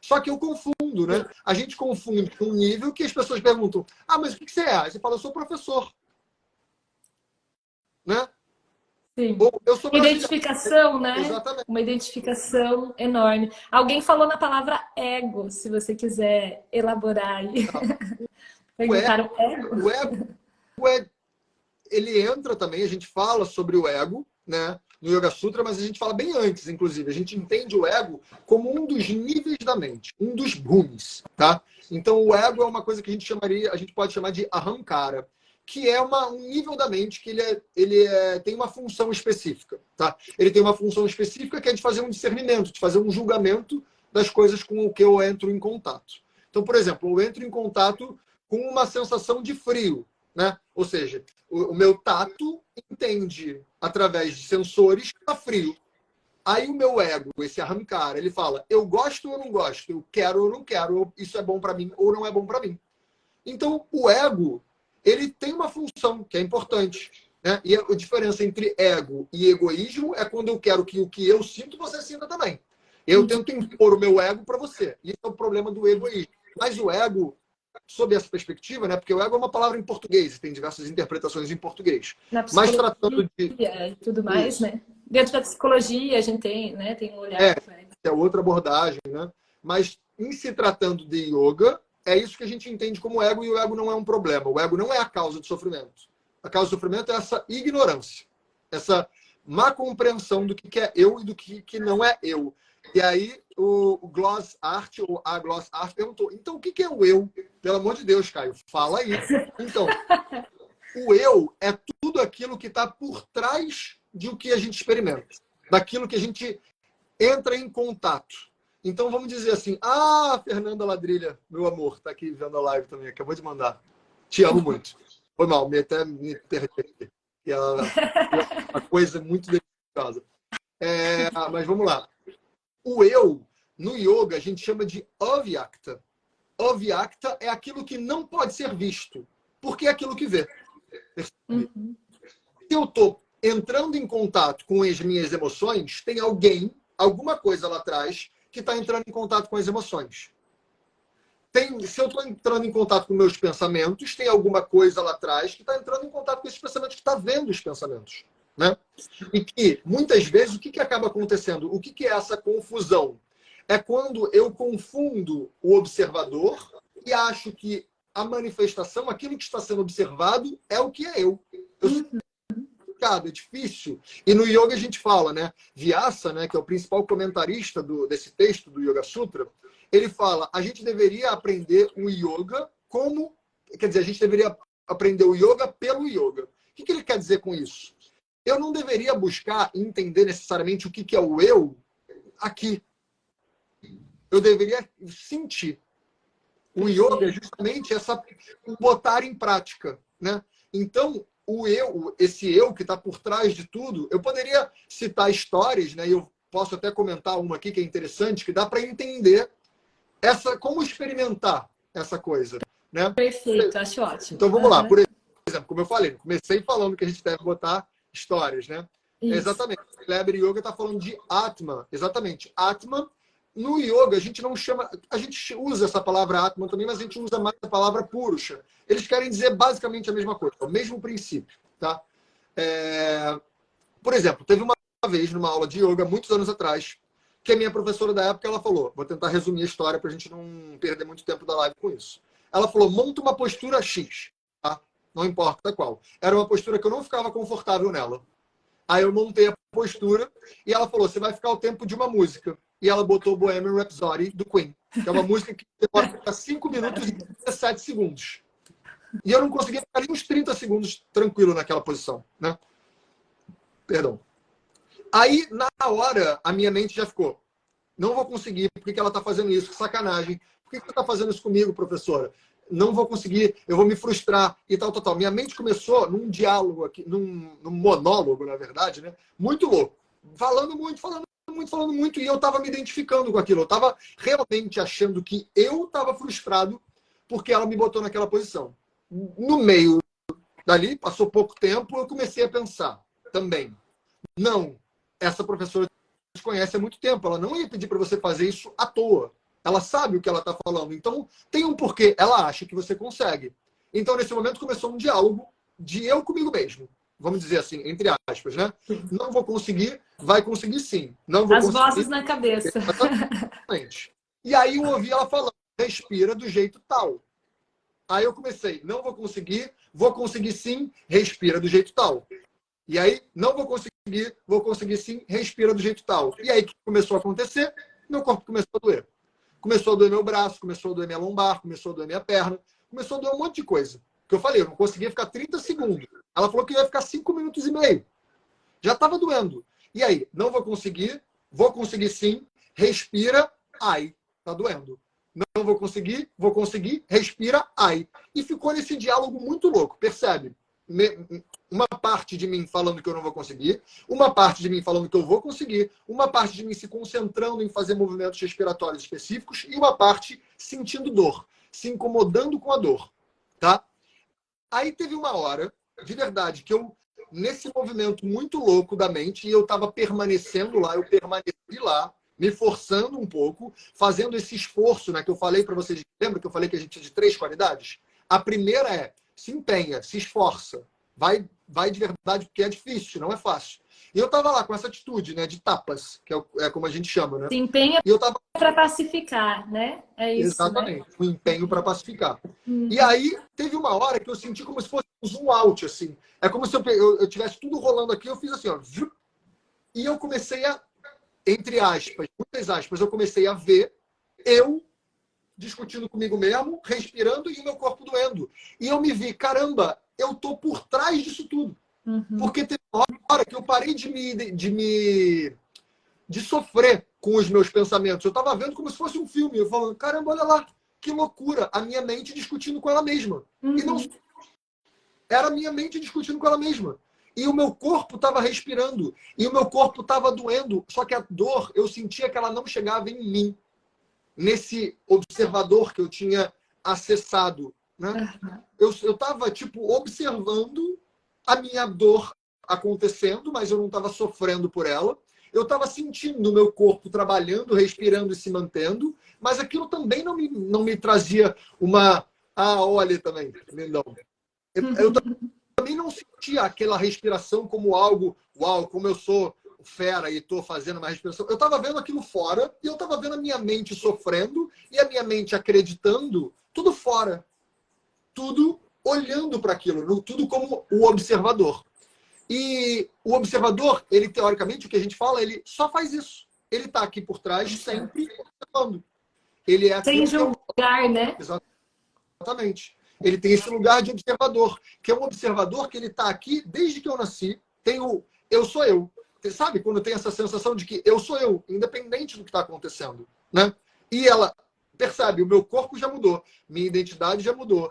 Speaker 2: Só que eu confundo, né? A gente confunde um nível que as pessoas perguntam: mas o que você é? Aí você fala: eu sou professor. Né?
Speaker 1: Sim.
Speaker 2: Ou eu sou brasileiro.
Speaker 1: Identificação, né?
Speaker 2: Exatamente.
Speaker 1: Uma identificação enorme. Alguém falou na palavra ego, se você quiser elaborar aí. Perguntaram ego?
Speaker 2: O ego, ele entra também, a gente fala sobre o ego, né? No Yoga Sutra, mas a gente fala bem antes, inclusive. A gente entende o ego como um dos níveis da mente, um dos bhumis, tá? Então, o ego é uma coisa que a gente pode chamar de ahankara, que é um nível da mente que tem uma função específica, tá? Ele tem uma função específica que é de fazer um discernimento, de fazer um julgamento das coisas com o que eu entro em contato. Então, por exemplo, eu entro em contato com uma sensação de frio, né? Ou seja, o meu tato entende através de sensores que está frio. Aí o meu ego, esse arrancar, ele fala: eu gosto ou não gosto, eu quero ou não quero, isso é bom para mim ou não é bom para mim. Então, o ego, ele tem uma função que é importante, né? E a diferença entre ego e egoísmo é quando eu quero que o que eu sinto, você sinta também. Eu tento impor o meu ego para você. Isso é o problema do egoísmo. Mas o ego, sob essa perspectiva, né? Porque o ego é uma palavra em português, tem diversas interpretações em português.
Speaker 1: Mas tratando de e tudo mais, isso, né? Dentro da psicologia a gente tem, né? Tem um olhar.
Speaker 2: É outra abordagem, né? Mas em se tratando de yoga, é isso que a gente entende como ego, e o ego não é um problema. O ego não é a causa do sofrimento. A causa do sofrimento é essa ignorância, essa má compreensão do que é eu e do que não é eu. E aí o Gloss Art, ou a Gloss Art, perguntou: então o que é o eu? Pelo amor de Deus, Caio, fala aí. Então, o eu é tudo aquilo que está por trás de o que a gente experimenta, daquilo que a gente entra em contato. Então, vamos dizer assim, Fernanda Ladrilha, meu amor, está aqui vendo a live também, acabou de mandar. Te amo muito. Foi mal, até me perdi aqui. É uma coisa muito deliciosa. Mas vamos lá. O eu, no yoga, a gente chama de avyakta. Avyakta é aquilo que não pode ser visto, porque é aquilo que vê.
Speaker 1: Uhum.
Speaker 2: Se eu estou entrando em contato com as minhas emoções, tem alguém, alguma coisa lá atrás, que está entrando em contato com as emoções. Se eu estou entrando em contato com meus pensamentos, tem alguma coisa lá atrás que está entrando em contato com esses pensamentos, que está vendo os pensamentos. Né? E que, muitas vezes, o que acaba acontecendo? O que é essa confusão? É quando eu confundo o observador e acho que a manifestação, aquilo que está sendo observado, é o que é eu. É difícil. E no yoga a gente fala, né? Vyasa, né, que é o principal comentarista desse texto do Yoga Sutra, ele fala, a gente deveria aprender o yoga como... Quer dizer, a gente deveria aprender o yoga pelo yoga. O que ele quer dizer com isso? Eu não deveria buscar entender necessariamente o que é o eu aqui. Eu deveria sentir. O yoga é justamente botar em prática, né? Então, esse eu que está por trás de tudo, eu poderia citar histórias, né? E eu posso até comentar uma aqui que é interessante, que dá para entender como experimentar essa coisa, né?
Speaker 1: Perfeito, acho ótimo.
Speaker 2: Então vamos lá, por exemplo, como eu falei, comecei falando que a gente deve botar histórias, né? Exatamente. O Kleber Yoga está falando de Atman, exatamente. Atman, no yoga, a gente não chama... A gente usa essa palavra Atman também, mas a gente usa mais a palavra Purusha. Eles querem dizer basicamente a mesma coisa, o mesmo princípio, tá? Por exemplo, teve uma vez, numa aula de yoga, muitos anos atrás, que a minha professora da época, ela falou, vou tentar resumir a história para a gente não perder muito tempo da live com isso. Ela falou, monta uma postura X, tá? Não importa qual. Era uma postura que eu não ficava confortável nela. Aí eu montei a postura e ela falou, você vai ficar o tempo de uma música. E ela botou Bohemian Rhapsody, do Queen, que é uma música que demora 5 minutos e 17 segundos. E eu não conseguia ficar nem uns 30 segundos tranquilo naquela posição, né? Perdão. Aí, na hora, a minha mente já ficou, não vou conseguir, por que ela está fazendo isso? Que sacanagem. Por que você está fazendo isso comigo, professora? Não vou conseguir, eu vou me frustrar e tal, tal, tal. Minha mente começou num diálogo aqui, num monólogo, na verdade, né? Muito louco. Falando muito, e eu estava me identificando com aquilo. Eu estava realmente achando que eu estava frustrado porque ela me botou naquela posição. No meio dali, passou pouco tempo, eu comecei a pensar também. Não, essa professora te conhece há muito tempo, ela não ia pedir para você fazer isso à toa. Ela sabe o que ela está falando. Então, tem um porquê. Ela acha que você consegue. Então, nesse momento, começou um diálogo de eu comigo mesmo. Vamos dizer assim, entre aspas, né? Não vou conseguir, vai conseguir sim. Não vou conseguir.
Speaker 1: As vozes na cabeça.
Speaker 2: Exatamente. E aí eu ouvi ela falando, respira do jeito tal. Aí eu comecei, não vou conseguir sim, respira do jeito tal. E aí, não vou conseguir sim, respira do jeito tal. E aí, o que começou a acontecer? Meu corpo começou a doer. Começou a doer meu braço, começou a doer minha lombar, começou a doer minha perna, começou a doer um monte de coisa. Que eu falei, eu não conseguia ficar 30 segundos. Ela falou que ia ficar 5 minutos e meio. Já estava doendo. E aí, não vou conseguir sim, respira, ai, tá doendo. Não vou conseguir, respira, ai. E ficou nesse diálogo muito louco, percebe? Uma parte de mim falando que eu não vou conseguir, uma parte de mim falando que eu vou conseguir, uma parte de mim se concentrando em fazer movimentos respiratórios específicos e uma parte sentindo dor, se incomodando com a dor, tá? Aí teve uma hora, de verdade, que eu, nesse movimento muito louco da mente, e eu estava permanecendo lá, eu permaneci lá, me forçando um pouco, fazendo esse esforço, né, que eu falei para vocês, lembra que eu falei que a gente tinha de 3 qualidades? A primeira é, se empenha, se esforça, vai de verdade, porque é difícil, não é fácil. E eu estava lá com essa atitude, né, de tapas, que é como a gente chama, né?
Speaker 1: Se empenha
Speaker 2: e eu tava
Speaker 1: para pacificar, né? É isso,
Speaker 2: exatamente,
Speaker 1: né?
Speaker 2: o empenho para pacificar. E aí, teve uma hora que eu senti como se fosse um zoom out, assim. É como se eu tivesse tudo rolando aqui, eu fiz assim, ó. E eu comecei a, entre aspas, muitas aspas, eu comecei a ver eu discutindo comigo mesmo, respirando e o meu corpo doendo. E eu me vi, caramba, eu tô por trás disso tudo. Porque teve uma hora hora que eu parei de sofrer com os meus pensamentos. Eu estava vendo como se fosse um filme. Eu falando, caramba, olha lá, que loucura. A minha mente discutindo com ela mesma. E não era a minha mente discutindo com ela mesma. E o meu corpo estava respirando. E o meu corpo estava doendo. Só que a dor, eu sentia que ela não chegava em mim. Nesse observador que eu tinha acessado. Né? Eu estava, tipo, observando a minha dor acontecendo, mas eu não estava sofrendo por ela. Eu estava sentindo o meu corpo trabalhando, respirando e se mantendo, mas aquilo também não me trazia uma... Ah, olha também, lindão. Eu também não sentia aquela respiração como algo, uau, como eu sou fera e estou fazendo uma respiração. Eu estava vendo aquilo fora e eu estava vendo a minha mente sofrendo e a minha mente acreditando, tudo fora. Tudo olhando para aquilo, tudo como o observador. E o observador, ele teoricamente, o que a gente fala, ele só faz isso. Ele está aqui por trás, sempre observando. Ele é
Speaker 1: sem
Speaker 2: aquilo
Speaker 1: julgar, né?
Speaker 2: Exatamente. Ele tem esse lugar de observador, que é um observador que ele está aqui desde que eu nasci. Tem o eu sou eu. Você sabe quando tem essa sensação de que eu sou eu, independente do que está acontecendo, né? E ela percebe, o meu corpo já mudou, minha identidade já mudou,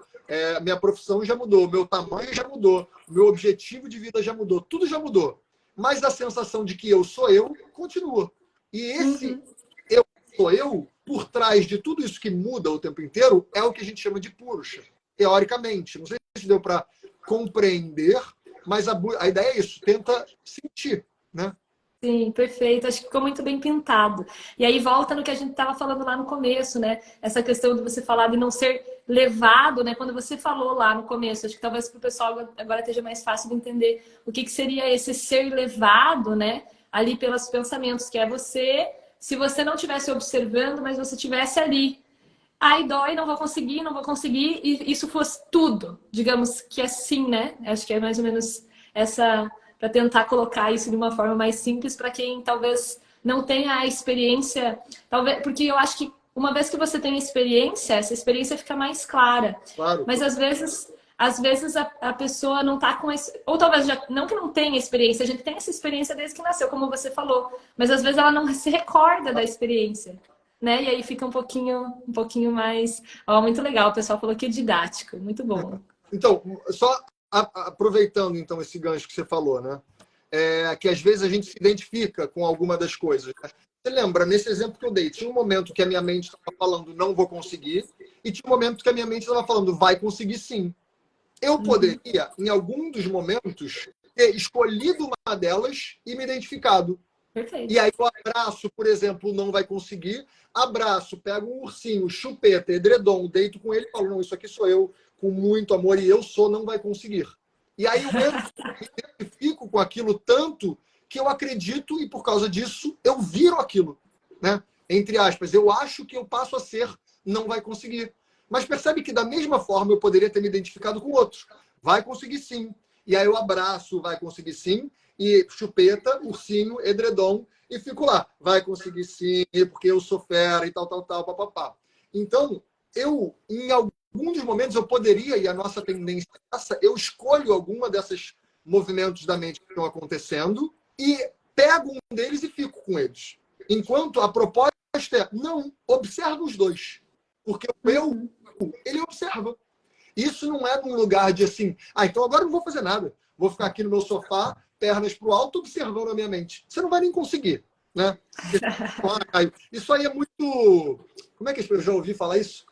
Speaker 2: minha profissão já mudou, meu tamanho já mudou, meu objetivo de vida já mudou, tudo já mudou. Mas a sensação de que eu sou eu continua. E esse eu sou eu, por trás de tudo isso que muda o tempo inteiro, é o que a gente chama de Purusha, teoricamente. Não sei se deu para compreender, mas a ideia é isso, tenta sentir, né?
Speaker 1: Sim, perfeito. Acho que ficou muito bem pintado. E aí volta no que a gente estava falando lá no começo, né? Essa questão de você falar de não ser levado, né? Quando você falou lá no começo, acho que talvez para o pessoal agora esteja mais fácil de entender o que seria esse ser levado, né? Ali pelos pensamentos, que é você, se você não estivesse observando, mas você estivesse ali. Ai, dói, não vou conseguir, e isso fosse tudo. Digamos que assim, né? Acho que é mais ou menos essa, para tentar colocar isso de uma forma mais simples para quem talvez não tenha a experiência, talvez, porque eu acho que uma vez que você tem experiência, essa experiência fica mais clara.
Speaker 2: Claro.
Speaker 1: Mas às vezes a pessoa não está com esse, ou talvez já não que não tenha experiência, a gente tem essa experiência desde que nasceu, como você falou, mas às vezes ela não se recorda da experiência. Né? E aí fica um pouquinho mais... Ó, muito legal, o pessoal falou que é didático, muito bom.
Speaker 2: Então, só aproveitando então esse gancho que você falou, né? Que às vezes a gente se identifica com alguma das coisas. Você lembra, nesse exemplo que eu dei, tinha um momento que a minha mente estava falando não vou conseguir, e tinha um momento que a minha mente estava falando vai conseguir sim. Eu poderia, em algum dos momentos, ter escolhido uma delas e me identificado.
Speaker 1: Perfeito.
Speaker 2: E aí o abraço, por exemplo, não vai conseguir. Abraço, pego um ursinho, chupeta, edredom, deito com ele e falo, não, isso aqui sou eu, com muito amor, e eu sou, não vai conseguir. E aí eu fico com aquilo tanto que eu acredito e por causa disso eu viro aquilo, né? Entre aspas, eu acho que eu passo a ser, não vai conseguir. Mas percebe que da mesma forma eu poderia ter me identificado com outros. Vai conseguir sim. E aí eu abraço, vai conseguir sim, e chupeta, ursinho, edredom, e fico lá. Vai conseguir sim, porque eu sou fera e tal, papapá. Então, em alguns momentos, eu poderia, e a nossa tendência é essa, eu escolho alguma desses movimentos da mente que estão acontecendo e pego um deles e fico com eles. Enquanto a proposta é, não, observa os dois. Porque o eu, ele observa. Isso não é num lugar de assim, então agora eu não vou fazer nada. Vou ficar aqui no meu sofá, pernas para o alto, observando a minha mente. Você não vai nem conseguir, né? Isso aí é muito... Como é que eu já ouvi falar isso?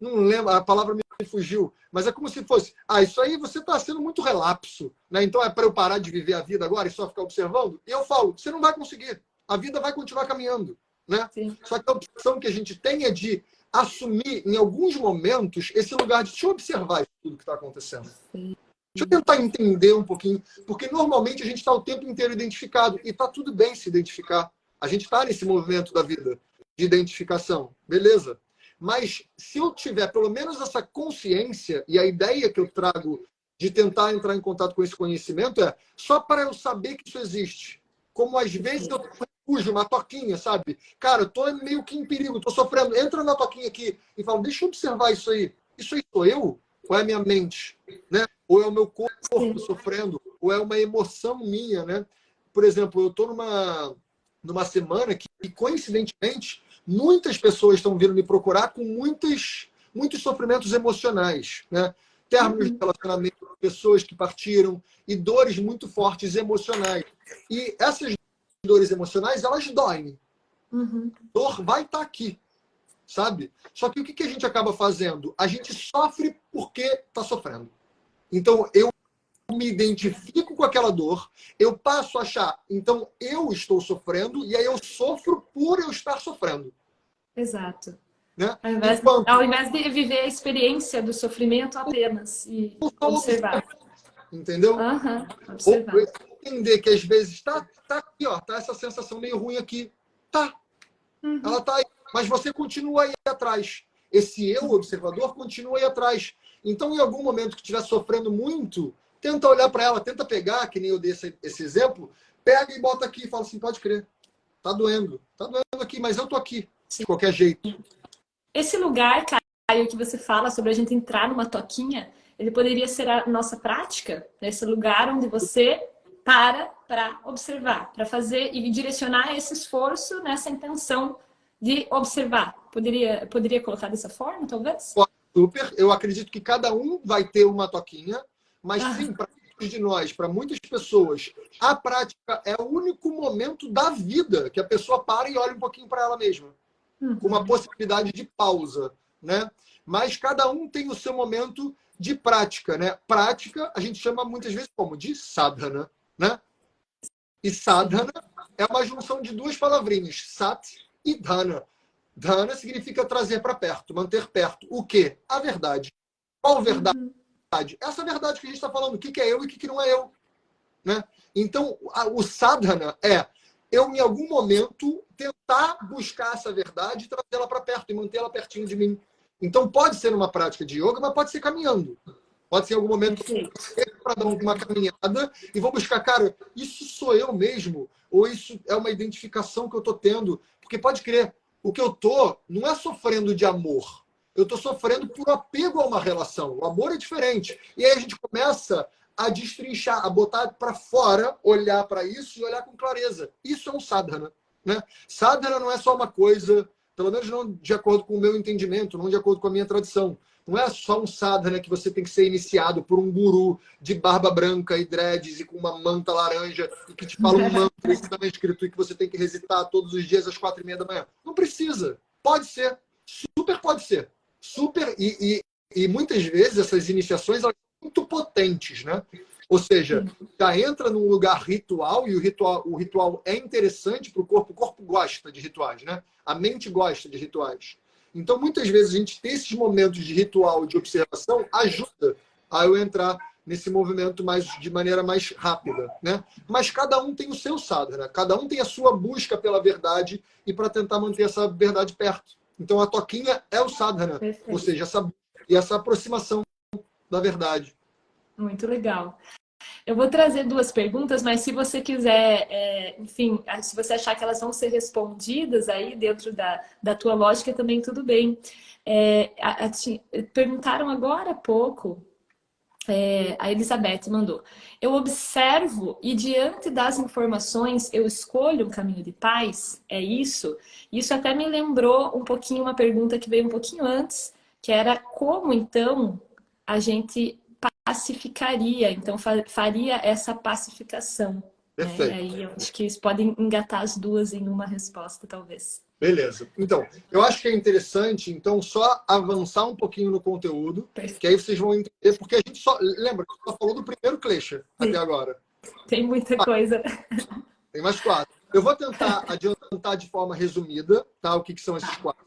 Speaker 2: Não lembro, a palavra me fugiu. Mas é como se fosse, isso aí você está sendo muito relapso, né? Então é para eu parar de viver a vida agora e só ficar observando? E eu falo, você não vai conseguir. A vida vai continuar caminhando, né? Só que a opção que a gente tem é de assumir, em alguns momentos, esse lugar de deixa eu observar tudo que está acontecendo. Deixa eu tentar entender um pouquinho, porque normalmente a gente está o tempo inteiro identificado, e está tudo bem se identificar. A gente está nesse movimento da vida de identificação, beleza? Mas se eu tiver pelo menos essa consciência, e a ideia que eu trago de tentar entrar em contato com esse conhecimento é só para eu saber que isso existe. Como às vezes eu fujo uma toquinha, sabe? Cara, eu tô meio que em perigo, tô sofrendo. Entra na toquinha aqui e fala, deixa eu observar isso aí. Isso aí sou eu? Ou é a minha mente? Né? Ou é o meu corpo sofrendo? ou é uma emoção minha, né? Por exemplo, eu estou numa semana que, coincidentemente, muitas pessoas estão vindo me procurar com muitos sofrimentos emocionais, né? Términos de relacionamento, pessoas que partiram e dores muito fortes emocionais. E essas dores emocionais, elas doem.
Speaker 1: Uhum.
Speaker 2: A dor vai estar aqui, sabe? Só que o que a gente acaba fazendo? A gente sofre porque está sofrendo. Então, eu me identifico com aquela dor, eu passo a achar, então eu estou sofrendo, e aí eu sofro por eu estar sofrendo.
Speaker 1: Exato.
Speaker 2: Né?
Speaker 1: Ao invés de viver a experiência do sofrimento apenas e observar.
Speaker 2: Entendeu?
Speaker 1: Observar.
Speaker 2: Ou entender que às vezes tá aqui, ó, tá essa sensação meio ruim aqui. Tá. Ela tá aí. Mas você continua aí atrás. Esse eu, observador, continua aí atrás. Então, em algum momento que estiver sofrendo muito, tenta olhar para ela, tenta pegar, que nem eu dei esse exemplo, pega e bota aqui e fala assim, pode crer. Tá doendo aqui, mas eu tô aqui, de qualquer jeito.
Speaker 1: Esse lugar, Caio, que você fala sobre a gente entrar numa toquinha, ele poderia ser a nossa prática, esse lugar onde você para observar, para fazer e direcionar esse esforço nessa intenção de observar. Poderia colocar dessa forma, talvez?
Speaker 2: Super. Eu acredito que cada um vai ter uma toquinha, mas sim, para muitos de nós, para muitas pessoas, a prática é o único momento da vida que a pessoa para e olha um pouquinho para ela mesma. Com uma possibilidade de pausa, né? Mas cada um tem o seu momento de prática, né? Prática, a gente chama muitas vezes como de sadhana, né? E sadhana é uma junção de duas palavrinhas, sat e dhana. Dhana significa trazer para perto, manter perto. O quê? A verdade. Qual verdade? Essa verdade que a gente está falando, o que é eu e o que não é eu, né? Então, o sadhana é eu, em algum momento, tentar buscar essa verdade e trazê-la para perto e mantê-la pertinho de mim. Então, pode ser uma prática de yoga, mas pode ser caminhando. Pode ser em algum momento para dar uma caminhada e vou buscar, cara, isso sou eu mesmo? Ou isso é uma identificação que eu estou tendo? Porque pode crer, o que eu estou não é sofrendo de amor. Eu estou sofrendo por apego a uma relação. O amor é diferente. E aí a gente começa a destrinchar, a botar para fora, olhar para isso e olhar com clareza. Isso é um sadhana, né? Sadhana não é só uma coisa, pelo menos não de acordo com o meu entendimento, não de acordo com a minha tradição. Não é só um sadhana que você tem que ser iniciado por um guru de barba branca e dreads e com uma manta laranja e que te fala um mantra que está escrito e que você tem que recitar todos os dias às 4:30 da manhã. Não precisa. Pode ser. Super pode ser. Super. E muitas vezes essas iniciações elas muito potentes, né? Ou seja, já entra num lugar ritual e o ritual é interessante para o corpo. O corpo gosta de rituais, né? A mente gosta de rituais. Então, muitas vezes, a gente ter esses momentos de ritual, de observação, ajuda a eu entrar nesse movimento de maneira mais rápida, né? Mas cada um tem o seu sadhana, cada um tem a sua busca pela verdade e para tentar manter essa verdade perto. Então, a toquinha é o sadhana, ou seja, essa aproximação da verdade.
Speaker 1: Muito legal. Eu vou trazer duas perguntas, mas se você quiser, enfim, se você achar que elas vão ser respondidas aí dentro da tua lógica, também tudo bem. Perguntaram agora há pouco, a Elizabeth mandou. Eu observo e diante das informações eu escolho um caminho de paz? É isso? Isso até me lembrou um pouquinho uma pergunta que veio um pouquinho antes, que era como então a gente pacificaria, então faria essa pacificação. Né? E aí eu acho que isso pode engatar as duas em uma resposta, talvez.
Speaker 2: Beleza. Então, eu acho que é interessante, então, só avançar um pouquinho no conteúdo, que aí vocês vão entender, porque a gente só... Lembra, a gente só falou do primeiro klesha até agora.
Speaker 1: Tem muita coisa.
Speaker 2: Tem mais 4. Eu vou tentar adiantar de forma resumida, tá? O que são esses 4.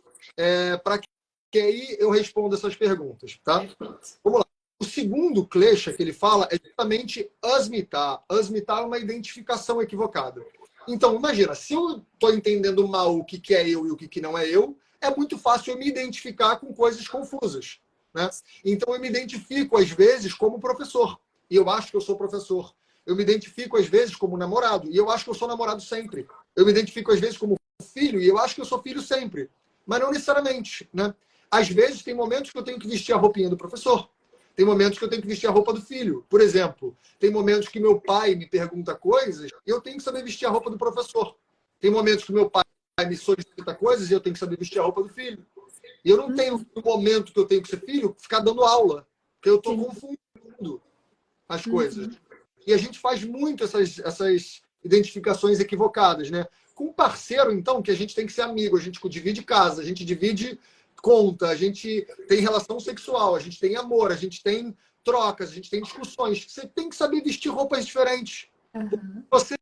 Speaker 2: Para que aí eu responda essas perguntas, tá? Vamos lá. O segundo klesha que ele fala é justamente asmita. Asmita é uma identificação equivocada. Então, imagina, se eu estou entendendo mal o que é eu e o que não é eu, é muito fácil eu me identificar com coisas confusas, né? Então, eu me identifico, às vezes, como professor. E eu acho que eu sou professor. Eu me identifico, às vezes, como namorado. E eu acho que eu sou namorado sempre. Eu me identifico, às vezes, como filho. E eu acho que eu sou filho sempre. Mas não necessariamente, né? Às vezes, tem momentos que eu tenho que vestir a roupinha do professor. Tem momentos que eu tenho que vestir a roupa do filho. Por exemplo, tem momentos que meu pai me pergunta coisas e eu tenho que saber vestir a roupa do professor. Tem momentos que meu pai me solicita coisas e eu tenho que saber vestir a roupa do filho. E eu não tenho, no momento que eu tenho que ser filho, ficar dando aula. Porque eu estou confundindo as coisas. E a gente faz muito essas identificações equivocadas, né? Com um parceiro, então, que a gente tem que ser amigo, a gente divide casa, a gente divide conta, a gente tem relação sexual, a gente tem amor, a gente tem trocas, a gente tem discussões. Você tem que saber vestir roupas diferentes. Você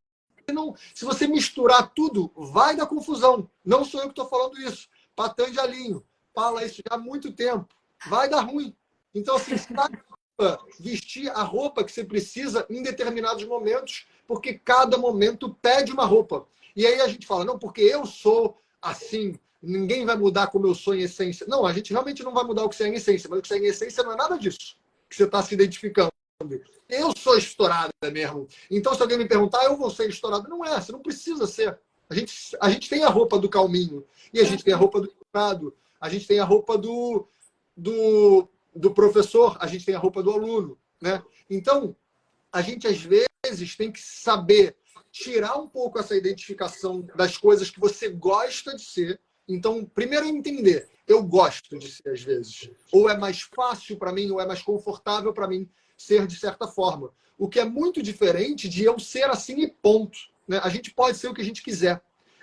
Speaker 2: não, se você misturar tudo, vai dar confusão. Não sou eu que estou falando isso. Patanjali Alinho fala isso já há muito tempo. Vai dar ruim. Então, assim, vestir a roupa que você precisa em determinados momentos, porque cada momento pede uma roupa. E aí a gente fala, não, porque eu sou assim, ninguém vai mudar como eu sou em essência. Não, a gente realmente não vai mudar o que você é em essência, mas o que você é em essência não é nada disso que você está se identificando. Eu sou estourada mesmo. Então, se alguém me perguntar, eu vou ser estourada. Não é, você não precisa ser. A gente tem a roupa do calminho, e a gente tem a roupa do estourado, a gente tem a roupa do professor, a gente tem a roupa do aluno, né? Então, a gente às vezes tem que saber tirar um pouco essa identificação das coisas que você gosta de ser. Então, primeiro entender, eu gosto de ser às vezes. Ou é mais fácil para mim, ou é mais confortável para mim ser de certa forma. O que é muito diferente de eu ser assim e ponto, né? A gente pode ser o que a gente quiser.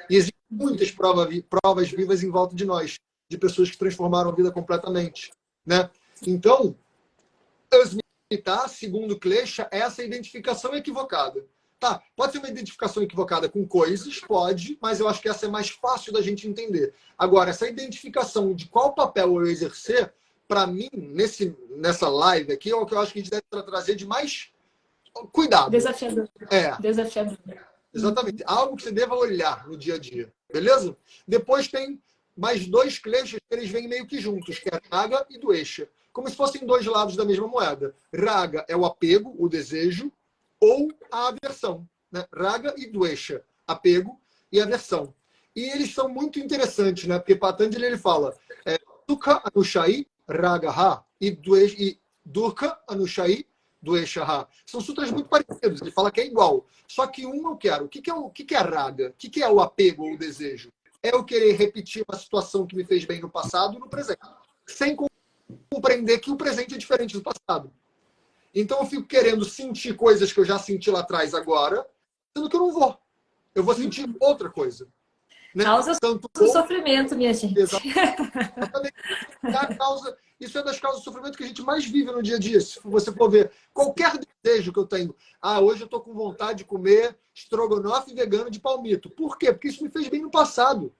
Speaker 2: E existem muitas provas vivas em volta de nós, de pessoas que transformaram a vida completamente, né? Então, transmitir, segundo Klesha, essa identificação equivocada. Tá, pode ser uma identificação equivocada com coisas, pode, mas eu acho que essa é mais fácil da gente entender. Agora, essa identificação de qual papel eu exercer, para mim, nessa live aqui, é o que eu acho que a gente deve trazer de mais cuidado.
Speaker 1: Desafiador.
Speaker 2: É.
Speaker 1: Desafiador.
Speaker 2: Exatamente. Algo que você deva olhar no dia a dia. Beleza? Depois tem mais dois kleshas que eles vêm meio que juntos, que é Raga e Dvesha. Como se fossem dois lados da mesma moeda. Raga é o apego, o desejo, ou a aversão. Né? Raga e Dvesha. Apego e aversão. E eles são muito interessantes, né? Porque Patanjali ele fala Dukha Anushai Ragaha e Dukha Anushai Dvesha. São sutras muito parecidos. Ele fala que é igual. Só que um eu quero. O que é raga? O que é o apego ou o desejo? É eu querer repetir uma situação que me fez bem no passado no presente. Sem compreender que o presente é diferente do passado. Então eu fico querendo sentir coisas que eu já senti lá atrás agora, sendo que eu não vou. Eu vou sentir outra coisa. Né?
Speaker 1: Causa sofrimento, minha gente.
Speaker 2: Exatamente. Isso é das causas de sofrimento que a gente mais vive no dia a dia. Se você for ver qualquer desejo que eu tenho, hoje eu estou com vontade de comer estrogonofe vegano de palmito. Por quê? Porque isso me fez bem no passado.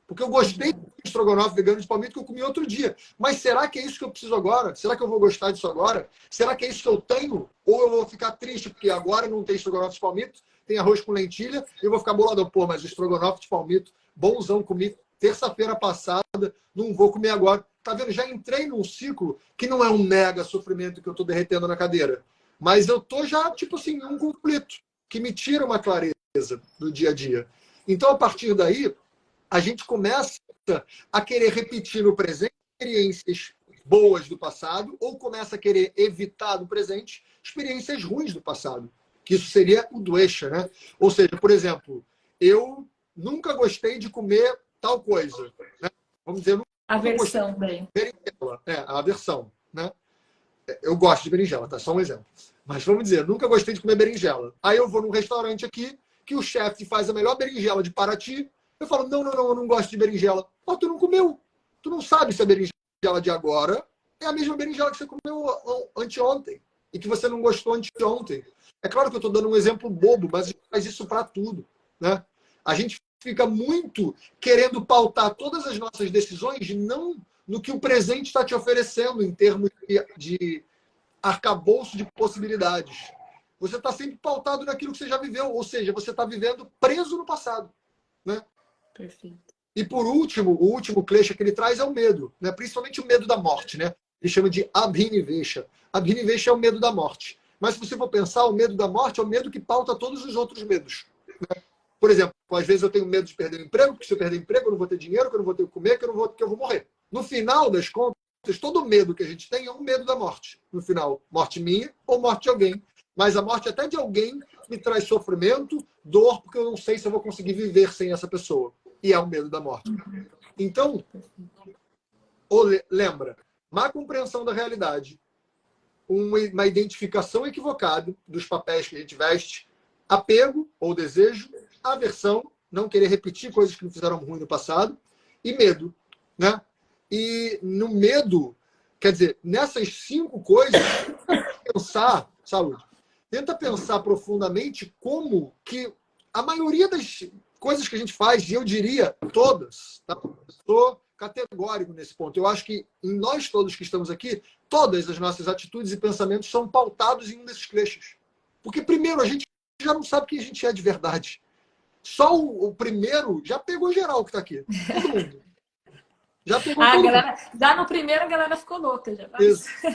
Speaker 2: Porque eu gostei de estrogonofe vegano de palmito que eu comi outro dia. Mas será que é isso que eu preciso agora? Será que eu vou gostar disso agora? Será que é isso que eu tenho? Ou eu vou ficar triste porque agora não tem estrogonofe de palmito, tem arroz com lentilha, e eu vou ficar boladão. Pô, mas o estrogonofe de palmito, bonzão, comi terça-feira passada, não vou comer agora. Tá vendo? Já entrei num ciclo que não é um mega sofrimento que eu tô derretendo na cadeira. Mas eu tô já, tipo assim, em um conflito que me tira uma clareza do dia a dia. Então, a partir daí, a gente começa a querer repetir no presente experiências boas do passado ou começa a querer evitar do presente experiências ruins do passado. Que isso seria o Dvesha, né? Ou seja, por exemplo, eu nunca gostei de comer tal coisa. Né? Vamos dizer,
Speaker 1: aversão, bem.
Speaker 2: Berinjela. A aversão, né? Eu gosto de berinjela, tá? Só um exemplo. Mas vamos dizer, nunca gostei de comer berinjela. Aí eu vou num restaurante aqui que o chefe faz a melhor berinjela de Paraty. Eu falo, não, eu não gosto de berinjela. Tu não comeu. Tu não sabe se a berinjela de agora é a mesma berinjela que você comeu anteontem e que você não gostou anteontem. É claro que eu estou dando um exemplo bobo, mas a gente faz isso para tudo. Né? A gente fica muito querendo pautar todas as nossas decisões não no que o presente está te oferecendo em termos de arcabouço de possibilidades. Você está sempre pautado naquilo que você já viveu, ou seja, você está vivendo preso no passado. Né?
Speaker 1: Perfeito.
Speaker 2: E por último, o último klesha que ele traz é o medo, né? Principalmente o medo da morte, né? Ele chama de abhinivesha. Abhinivesha é o medo da morte. Mas se você for pensar, o medo da morte é o medo que pauta todos os outros medos. Né? Por exemplo, às vezes eu tenho medo de perder o emprego, porque se eu perder o emprego eu não vou ter dinheiro, que eu não vou ter o que comer, que eu vou morrer. No final das contas, todo medo que a gente tem é um medo da morte. No final, morte minha ou morte de alguém. Mas a morte até de alguém me traz sofrimento, dor, porque eu não sei se eu vou conseguir viver sem essa pessoa. E é o medo da morte. Então, lembra, má compreensão da realidade, uma identificação equivocada dos papéis que a gente veste, apego ou desejo, aversão, não querer repetir coisas que me fizeram ruim no passado, e medo, né? E no medo, quer dizer, nessas 5 coisas, pensar, saúde, tenta pensar profundamente como que a maioria das coisas que a gente faz, e eu diria todas, tá? Estou categórico nesse ponto. Eu acho que em nós todos que estamos aqui, todas as nossas atitudes e pensamentos são pautados em um desses clichês. Porque, primeiro, a gente já não sabe quem a gente é de verdade. Só o primeiro já pegou geral que está aqui. Todo mundo. Já pegou todo
Speaker 1: galera,
Speaker 2: mundo.
Speaker 1: Já no primeiro a galera ficou louca. Já.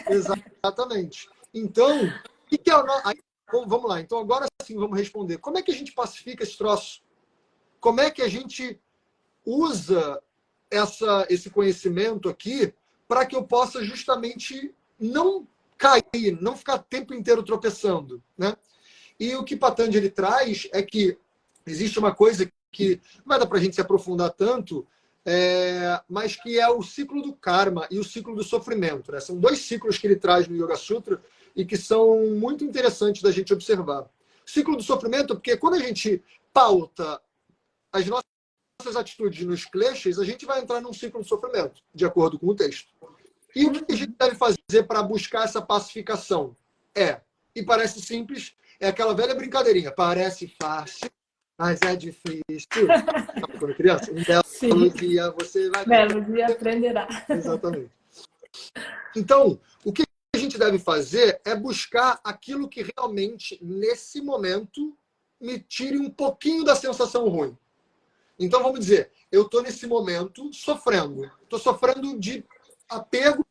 Speaker 2: Exatamente. Então, o que é o nosso... Vamos lá. Então, agora sim, vamos responder. Como é que a gente pacifica esse troço? Como é que a gente usa esse conhecimento aqui para que eu possa justamente não cair, não ficar o tempo inteiro tropeçando, né? E o que Patanjali traz é que existe uma coisa que não vai dar para a gente se aprofundar tanto, mas que é o ciclo do karma e o ciclo do sofrimento, né? São 2 ciclos que ele traz no Yoga Sutra e que são muito interessantes da gente observar. O ciclo do sofrimento, porque quando a gente pauta as nossas atitudes nos clichês, a gente vai entrar num ciclo de sofrimento, de acordo com o texto. E o que a gente deve fazer para buscar essa pacificação? E parece simples, é aquela velha brincadeirinha, parece fácil, mas é difícil. Quando criança, um belo dia você vai...
Speaker 1: Belo dia aprenderá.
Speaker 2: Exatamente. Então, o que a gente deve fazer é buscar aquilo que realmente, nesse momento, me tire um pouquinho da sensação ruim. Então, vamos dizer, eu estou nesse momento sofrendo. Estou sofrendo de apego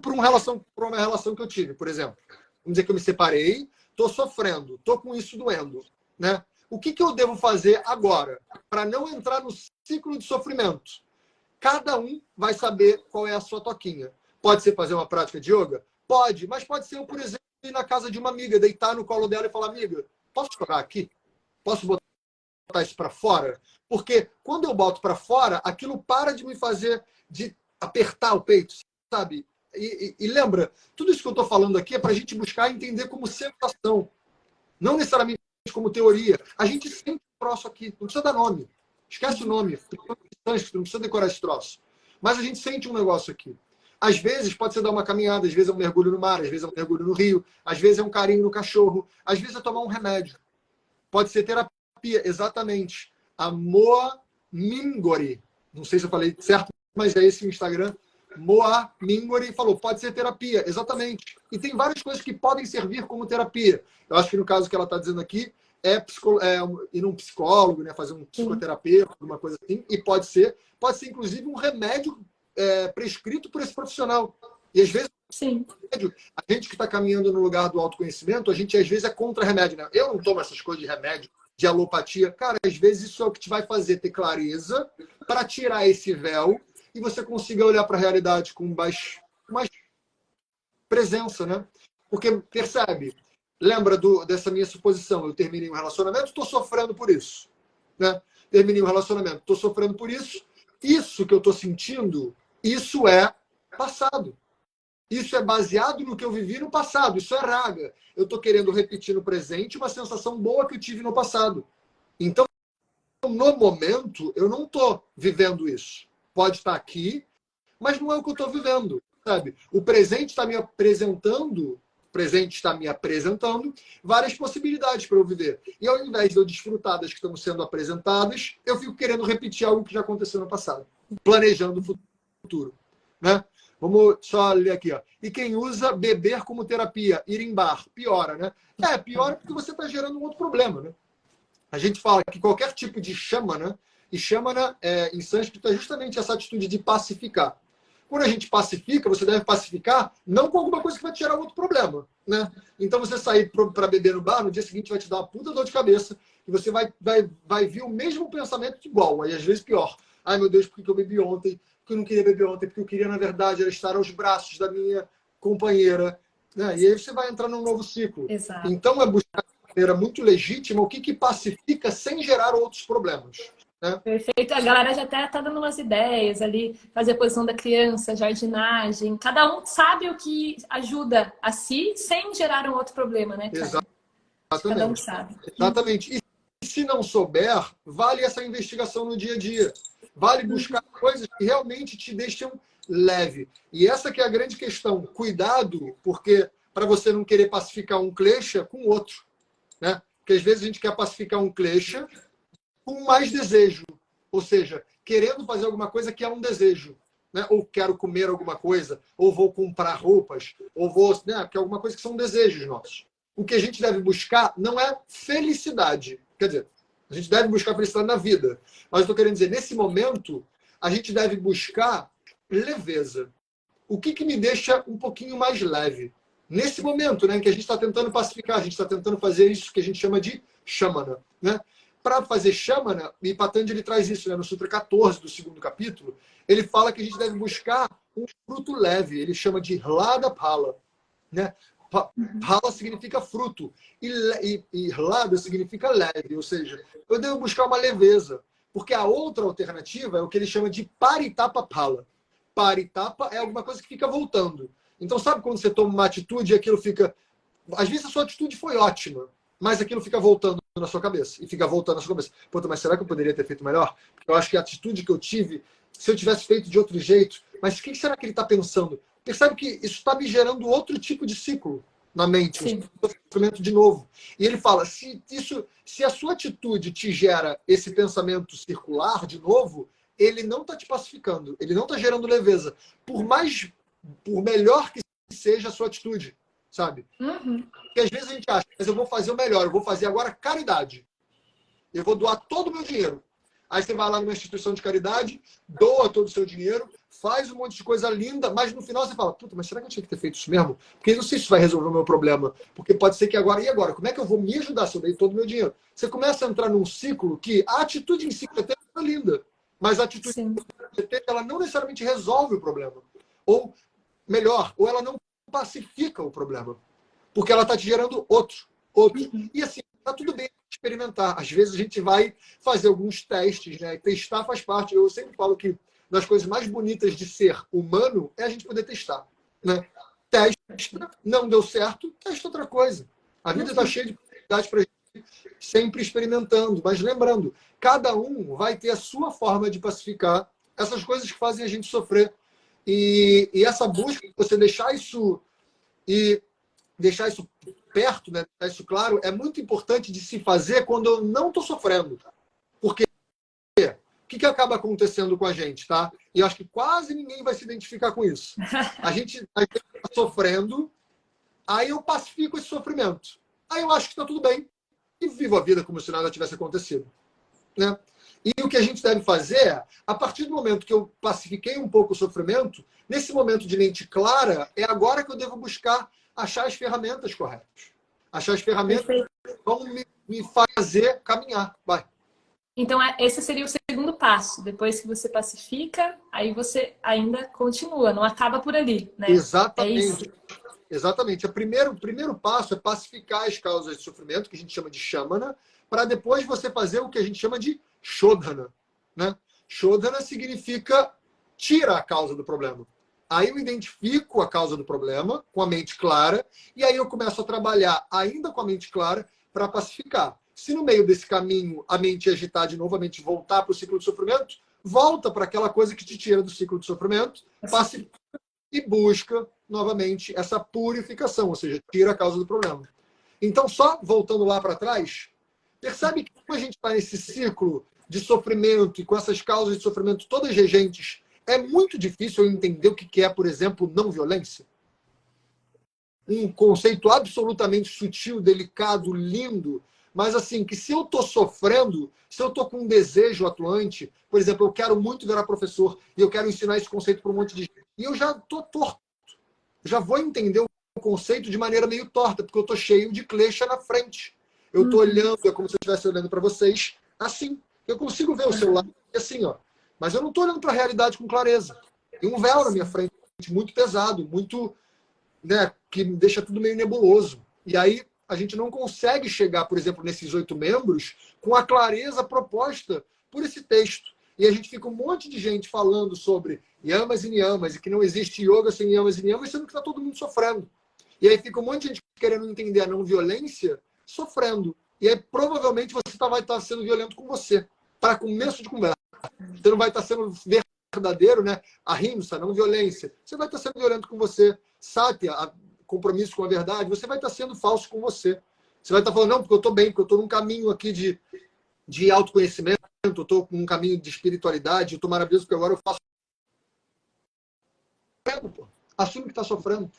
Speaker 2: por uma relação que eu tive, por exemplo. Vamos dizer que eu me separei, estou sofrendo, estou com isso doendo, né? O que eu devo fazer agora para não entrar no ciclo de sofrimento? Cada um vai saber qual é a sua toquinha. Pode ser fazer uma prática de yoga? Pode, mas pode ser eu, por exemplo, ir na casa de uma amiga, deitar no colo dela e falar, amiga, posso chorar aqui? Posso botar isso para fora? Porque quando eu boto para fora, aquilo para de me fazer, de apertar o peito, sabe? E lembra, tudo isso que eu estou falando aqui é para a gente buscar entender como sensação, não necessariamente como teoria. A gente sente o troço aqui, não precisa dar nome. Esquece o nome, não precisa decorar esse troço. Mas a gente sente um negócio aqui. Às vezes pode ser dar uma caminhada, às vezes é um mergulho no mar, às vezes é um mergulho no rio, às vezes é um carinho no cachorro, às vezes é tomar um remédio. Pode ser terapia, exatamente. A Moa Mingori, não sei se eu falei certo, mas é esse o Instagram, Moa Mingori falou, pode ser terapia, exatamente. E tem várias coisas que podem servir como terapia. Eu acho que no caso que ela está dizendo aqui, ir num psicólogo, né, fazer um psicoterapeuta, alguma coisa assim, e pode ser inclusive um remédio prescrito por esse profissional. E às vezes,
Speaker 1: sim,
Speaker 2: a gente que está caminhando no lugar do autoconhecimento, a gente às vezes é contra remédio, né? Eu não tomo essas coisas de remédio, de alopatia. Cara, às vezes isso é o que te vai fazer ter clareza para tirar esse véu e você consiga olhar para a realidade com mais presença, né? Porque, percebe, lembra dessa minha suposição, eu terminei um relacionamento, estou sofrendo por isso, né? Terminei um relacionamento, estou sofrendo por isso. Isso que eu estou sentindo, isso é passado. Isso é baseado no que eu vivi no passado. Isso é raga. Eu estou querendo repetir no presente uma sensação boa que eu tive no passado. Então, no momento, eu não estou vivendo isso. Pode estar aqui, mas não é o que eu estou vivendo, sabe? O presente está me apresentando várias possibilidades para eu viver. E ao invés de eu desfrutar das que estão sendo apresentadas, eu fico querendo repetir algo que já aconteceu no passado, planejando o futuro, né? Vamos só ler aqui, ó. E quem usa beber como terapia, ir em bar, piora, né? Piora porque você está gerando um outro problema, né? A gente fala que qualquer tipo de shamana, e shamana em sânscrito é justamente essa atitude de pacificar. Quando a gente pacifica, você deve pacificar não com alguma coisa que vai te gerar outro problema, né? Então você sair para beber no bar, no dia seguinte vai te dar uma puta dor de cabeça e você vai vir o mesmo pensamento igual, aí às vezes pior. Ai, meu Deus, por que eu bebi ontem? porque eu não queria beber ontem, porque eu queria, na verdade, era estar aos braços da minha companheira. Né? E aí você vai entrar num novo ciclo.
Speaker 1: Exato.
Speaker 2: Então, é buscar de maneira muito legítima o que pacifica sem gerar outros problemas. Né?
Speaker 1: Perfeito. A galera já até está dando umas ideias ali, fazer a posição da criança, jardinagem. Cada um sabe o que ajuda a si sem gerar um outro problema, né, cara? Cada um sabe.
Speaker 2: Exatamente. E se não souber, vale essa investigação no dia a dia. Vale buscar coisas que realmente te deixam leve. E essa que é a grande questão. Cuidado, porque para você não querer pacificar um klesha com outro. Né? Porque às vezes a gente quer pacificar um klesha com mais desejo. Ou seja, querendo fazer alguma coisa que é um desejo. Né? Ou quero comer alguma coisa, ou vou comprar roupas, ou vou... Né? Que é alguma coisa que são desejos nossos. O que a gente deve buscar não é felicidade. Quer dizer, a gente deve buscar felicidade na vida. Mas eu estou querendo dizer, nesse momento, a gente deve buscar leveza. O que me deixa um pouquinho mais leve? Nesse momento, né, em que a gente está tentando pacificar, a gente está tentando fazer isso que a gente chama de shamana. Né? Para fazer shamana, e Patanjali traz isso, né, no Sutra 14 do 2º capítulo, ele fala que a gente deve buscar um fruto leve. Ele chama de hlada phala. Né? Phala significa fruto. E hlada significa leve. Ou seja, eu devo buscar uma leveza. Porque a outra alternativa é o que ele chama de paritapa phala. Paritapa é alguma coisa que fica voltando. Então, sabe quando você toma uma atitude e aquilo fica... Às vezes a sua atitude foi ótima, mas aquilo fica voltando na sua cabeça. E fica voltando na sua cabeça. Puta, mas será que eu poderia ter feito melhor? Porque eu acho que a atitude que eu tive, se eu tivesse feito de outro jeito... Mas o que será que ele está pensando? Percebe que isso está me gerando outro tipo de ciclo na mente, um sofrimento de novo. E ele fala, se a sua atitude te gera esse pensamento circular de novo, ele não está te pacificando, ele não está gerando leveza. Por melhor que seja a sua atitude, sabe? Porque às vezes a gente acha, mas eu vou fazer o melhor, eu vou fazer agora caridade. Eu vou doar todo o meu dinheiro. Aí você vai lá numa instituição de caridade, doa todo o seu dinheiro, faz um monte de coisa linda, mas no final você fala, puta, mas será que eu tinha que ter feito isso mesmo? Porque eu não sei se isso vai resolver o meu problema. Porque pode ser que agora, e agora? Como é que eu vou me ajudar se eu dei todo o meu dinheiro? Você começa a entrar num ciclo que a atitude em si é linda, mas a atitude ela não necessariamente resolve o problema. Ou, melhor, ou ela não pacifica o problema. Porque ela está te gerando outro. E assim, tá tudo bem experimentar. Às vezes a gente vai fazer alguns testes, né? Testar faz parte. Eu sempre falo que das coisas mais bonitas de ser humano é a gente poder testar. Né? Testa, não deu certo, testa outra coisa. A vida está cheia de possibilidades para a gente sempre experimentando. Mas lembrando, cada um vai ter a sua forma de pacificar essas coisas que fazem a gente sofrer. E essa busca, você deixar isso perto, né? Deixar isso claro, é muito importante de se fazer quando eu não estou sofrendo. Porque o que acaba acontecendo com a gente, tá? E eu acho que quase ninguém vai se identificar com isso. A gente está sofrendo, aí eu pacifico esse sofrimento. Aí eu acho que está tudo bem e vivo a vida como se nada tivesse acontecido. Né? E o que a gente deve fazer é, a partir do momento que eu pacifiquei um pouco o sofrimento, nesse momento de mente clara, é agora que eu devo buscar achar as ferramentas corretas. Achar as ferramentas que vão me fazer caminhar. Vai.
Speaker 1: Então, esse seria o segundo passo. Depois que você pacifica, aí você ainda continua, não acaba por ali, né?
Speaker 2: Exatamente. Exatamente. O primeiro passo é pacificar as causas de sofrimento, que a gente chama de shamana, para depois você fazer o que a gente chama de shodhana. Né? Shodhana significa tira a causa do problema. Aí eu identifico a causa do problema com a mente clara, e aí eu começo a trabalhar ainda com a mente clara para pacificar. Se no meio desse caminho a mente agitar de novo, a mente voltar para o ciclo de sofrimento, volta para aquela coisa que te tira do ciclo de sofrimento, pacifica e busca novamente essa purificação, ou seja, tira a causa do problema. Então, só voltando lá para trás, percebe que como a gente está nesse ciclo de sofrimento e com essas causas de sofrimento todas regentes, é muito difícil eu entender o que é, por exemplo, não violência. Um conceito absolutamente sutil, delicado, lindo, mas assim, que se eu estou sofrendo, se eu estou com um desejo atuante, por exemplo, eu quero muito virar professor e eu quero ensinar esse conceito para um monte de gente, e eu já estou torto. Já vou entender o conceito de maneira meio torta, porque eu estou cheio de klesha na frente. Eu estou olhando, é como se eu estivesse olhando para vocês, assim. Eu consigo ver o celular assim, ó. mas eu não estou olhando para a realidade com clareza. Tem um véu na minha frente, muito pesado, muito, né, que me deixa tudo meio nebuloso. E aí a gente não consegue chegar, por exemplo, nesses 8 membros, com a clareza proposta por esse texto. E a gente fica um monte de gente falando sobre yamas e niyamas, e que não existe yoga sem yamas e niyamas, sendo que está todo mundo sofrendo. E aí fica um monte de gente querendo entender a não violência, sofrendo. E aí provavelmente você vai estar sendo violento com você, para começo de conversa. Você não vai estar sendo verdadeiro, né? Ahimsa, não violência. Você vai estar sendo violento com você. Satya, compromisso com a verdade, você vai estar sendo falso com você. Você vai estar falando, não, porque eu estou bem, porque eu estou num caminho aqui de autoconhecimento, eu estou num caminho de espiritualidade, eu estou maravilhoso, porque agora eu faço. Assume que está sofrendo.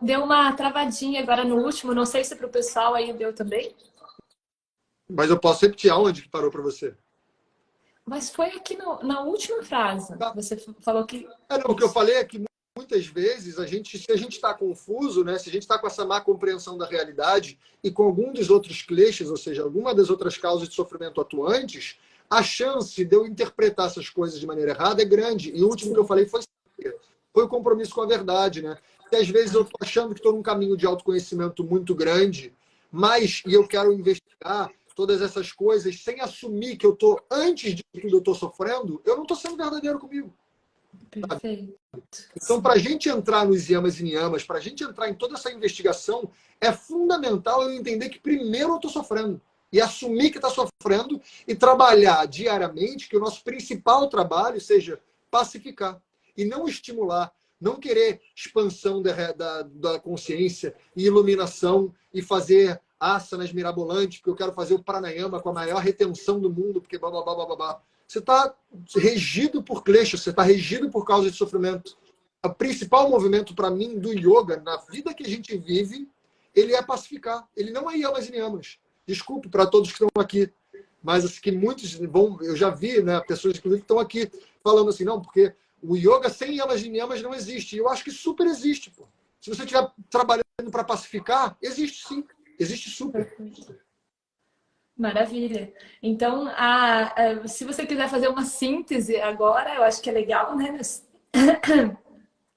Speaker 1: Deu uma travadinha agora no último, não sei se para o pessoal aí deu também.
Speaker 2: Mas eu posso repetir aonde que parou para você.
Speaker 1: Mas foi aqui na última frase.
Speaker 2: Tá.
Speaker 1: Você falou que...
Speaker 2: Não, o que eu falei é que muitas vezes, se a gente está confuso, né, se a gente está com essa má compreensão da realidade e com algum dos outros kleshas, ou seja, alguma das outras causas de sofrimento atuantes, a chance de eu interpretar essas coisas de maneira errada é grande. E o último que eu falei foi o compromisso com a verdade, né? E às vezes eu estou achando que estou num caminho de autoconhecimento muito grande, e eu quero investigar todas essas coisas sem assumir que eu estou, antes de tudo, eu estou sofrendo, eu não estou sendo verdadeiro comigo.
Speaker 1: Perfeito.
Speaker 2: Então, para a gente entrar nos yamas e niyamas, para a gente entrar em toda essa investigação, é fundamental eu entender que primeiro eu estou sofrendo. E assumir que está sofrendo e trabalhar diariamente, que o nosso principal trabalho seja pacificar e não estimular, não querer expansão da consciência e iluminação e fazer asanas mirabolantes, porque eu quero fazer o pranayama com a maior retenção do mundo, porque babá. Você está regido por klesha, você está regido por causa de sofrimento. O principal movimento para mim do yoga, na vida que a gente vive, ele é pacificar. Ele não é yamas e niyamas. Desculpe para todos que estão aqui, mas que muitos vão, eu já vi, né, pessoas inclusive que estão aqui falando assim, não, porque o yoga sem yamas e niyamas não existe. E eu acho que super existe, pô. Se você estiver trabalhando para pacificar, existe sim. Existe super.
Speaker 1: Maravilha. Então, se você quiser fazer uma síntese agora, eu acho que é legal, né?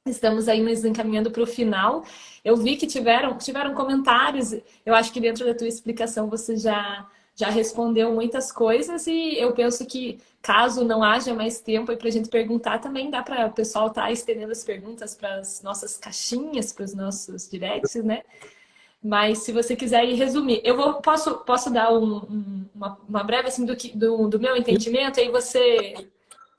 Speaker 1: Estamos aí nos encaminhando para o final. Eu vi que tiveram comentários. Eu acho que dentro da tua explicação você já respondeu muitas coisas e eu penso que caso não haja mais tempo para a gente perguntar, também dá para o pessoal estar estendendo as perguntas para as nossas caixinhas, para os nossos directs, né? Mas se você quiser ir resumir, posso dar uma breve assim do meu entendimento, aí você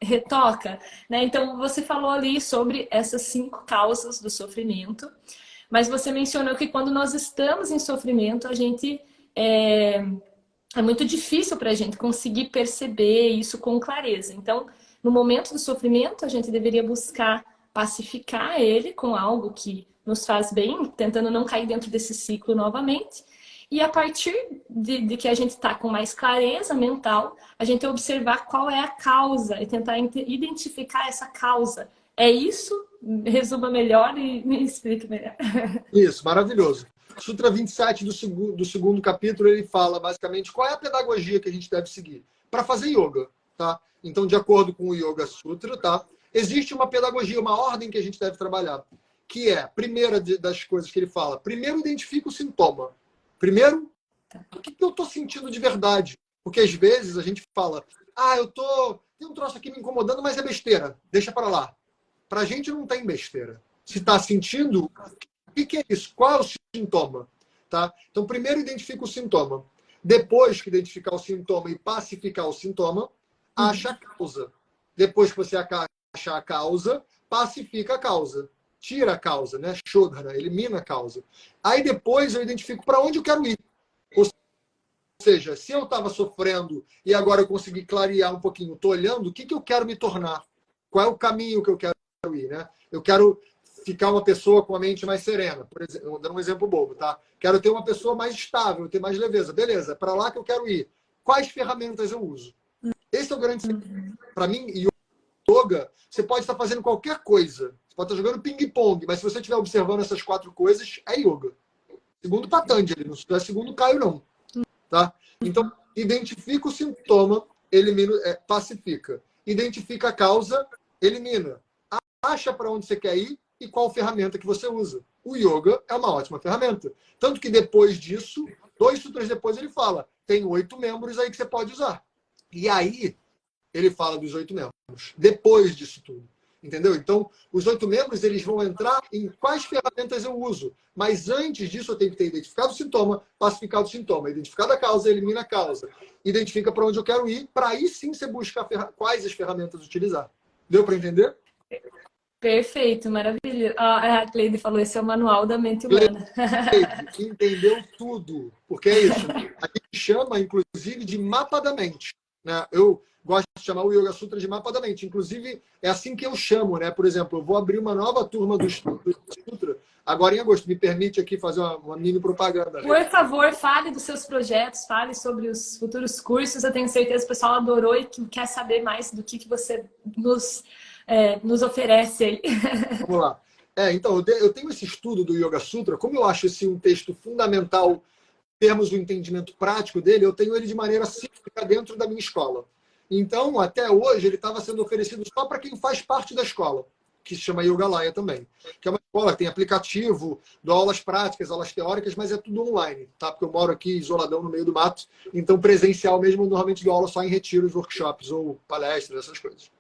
Speaker 1: retoca, né? Então você falou ali sobre essas 5 causas do sofrimento, mas você mencionou que quando nós estamos em sofrimento, a gente é muito difícil para a gente conseguir perceber isso com clareza. Então, no momento do sofrimento, a gente deveria buscar pacificar ele com algo que nos faz bem, tentando não cair dentro desse ciclo novamente. E a partir de que a gente está com mais clareza mental, a gente observar qual é a causa e tentar identificar essa causa. É isso? Resuma melhor e me explique melhor.
Speaker 2: Isso, maravilhoso. Sutra 27 do segundo capítulo, ele fala basicamente qual é a pedagogia que a gente deve seguir para fazer yoga, tá? Então, de acordo com o Yoga Sutra, tá? Existe uma pedagogia, uma ordem que a gente deve trabalhar, que é, a primeira das coisas que ele fala, primeiro identifica o sintoma. Primeiro, o que eu estou sentindo de verdade? Porque às vezes a gente fala, tem um troço aqui me incomodando, mas é besteira, deixa para lá. Para a gente não tem besteira. Se está sentindo, o que é isso? Qual é o sintoma? Tá? Então, primeiro identifica o sintoma. Depois que identificar o sintoma e pacificar o sintoma, acha a causa. Depois que você achar a causa, pacifica a causa. Tira a causa, né? Shodhana, elimina a causa. Aí depois eu identifico para onde eu quero ir. Ou seja, se eu estava sofrendo e agora eu consegui clarear um pouquinho, estou olhando, o que eu quero me tornar? Qual é o caminho que eu quero ir, né? Eu quero ficar uma pessoa com a mente mais serena, por exemplo, dando um exemplo bobo, tá? Quero ter uma pessoa mais estável, ter mais leveza. Beleza, para lá que eu quero ir. Quais ferramentas eu uso? Esse é o grande segredo. Para mim, yoga, você pode estar fazendo qualquer coisa. Você pode estar jogando ping-pong, mas se você estiver observando essas 4 coisas, é yoga. Segundo Patanjali, não é segundo Caio, não. Tá? Então, identifica o sintoma, elimina, pacifica. Identifica a causa, elimina. Acha para onde você quer ir e qual ferramenta que você usa. O yoga é uma ótima ferramenta. Tanto que depois disso, 2 sutras depois ele fala, tem 8 membros aí que você pode usar. E aí, ele fala dos 8 membros. Depois disso tudo. Entendeu? Então, os 8 membros, eles vão entrar em quais ferramentas eu uso. Mas antes disso, eu tenho que ter identificado o sintoma, pacificado o sintoma, identificado a causa, elimina a causa. Identifica para onde eu quero ir, para aí sim você buscar quais as ferramentas utilizar. Deu para entender?
Speaker 1: Perfeito, maravilhoso. A Cleide falou, esse é o manual da mente humana.
Speaker 2: Cleide, entendeu tudo. Porque é isso. A gente chama, inclusive, de mapa da mente. Né? Eu gosto de chamar o Yoga Sutra de mapa da mente. Inclusive, é assim que eu chamo. Né? Por exemplo, eu vou abrir uma nova turma do Sutra agora em agosto. Me permite aqui fazer uma mini propaganda.
Speaker 1: Por favor, fale dos seus projetos, fale sobre os futuros cursos. Eu tenho certeza que o pessoal adorou e que quer saber mais do que você nos oferece aí.
Speaker 2: Vamos lá. Então, eu tenho esse estudo do Yoga Sutra. Como eu acho esse um texto fundamental em termos do entendimento prático dele, eu tenho ele de maneira cíclica dentro da minha escola. Então, até hoje, ele estava sendo oferecido só para quem faz parte da escola, que se chama Yogalaya também. Que é uma escola que tem aplicativo, dou aulas práticas, aulas teóricas, mas é tudo online, tá? Porque eu moro aqui isoladão no meio do mato. Então, presencial mesmo, normalmente dou aula só em retiros, workshops ou palestras, essas coisas.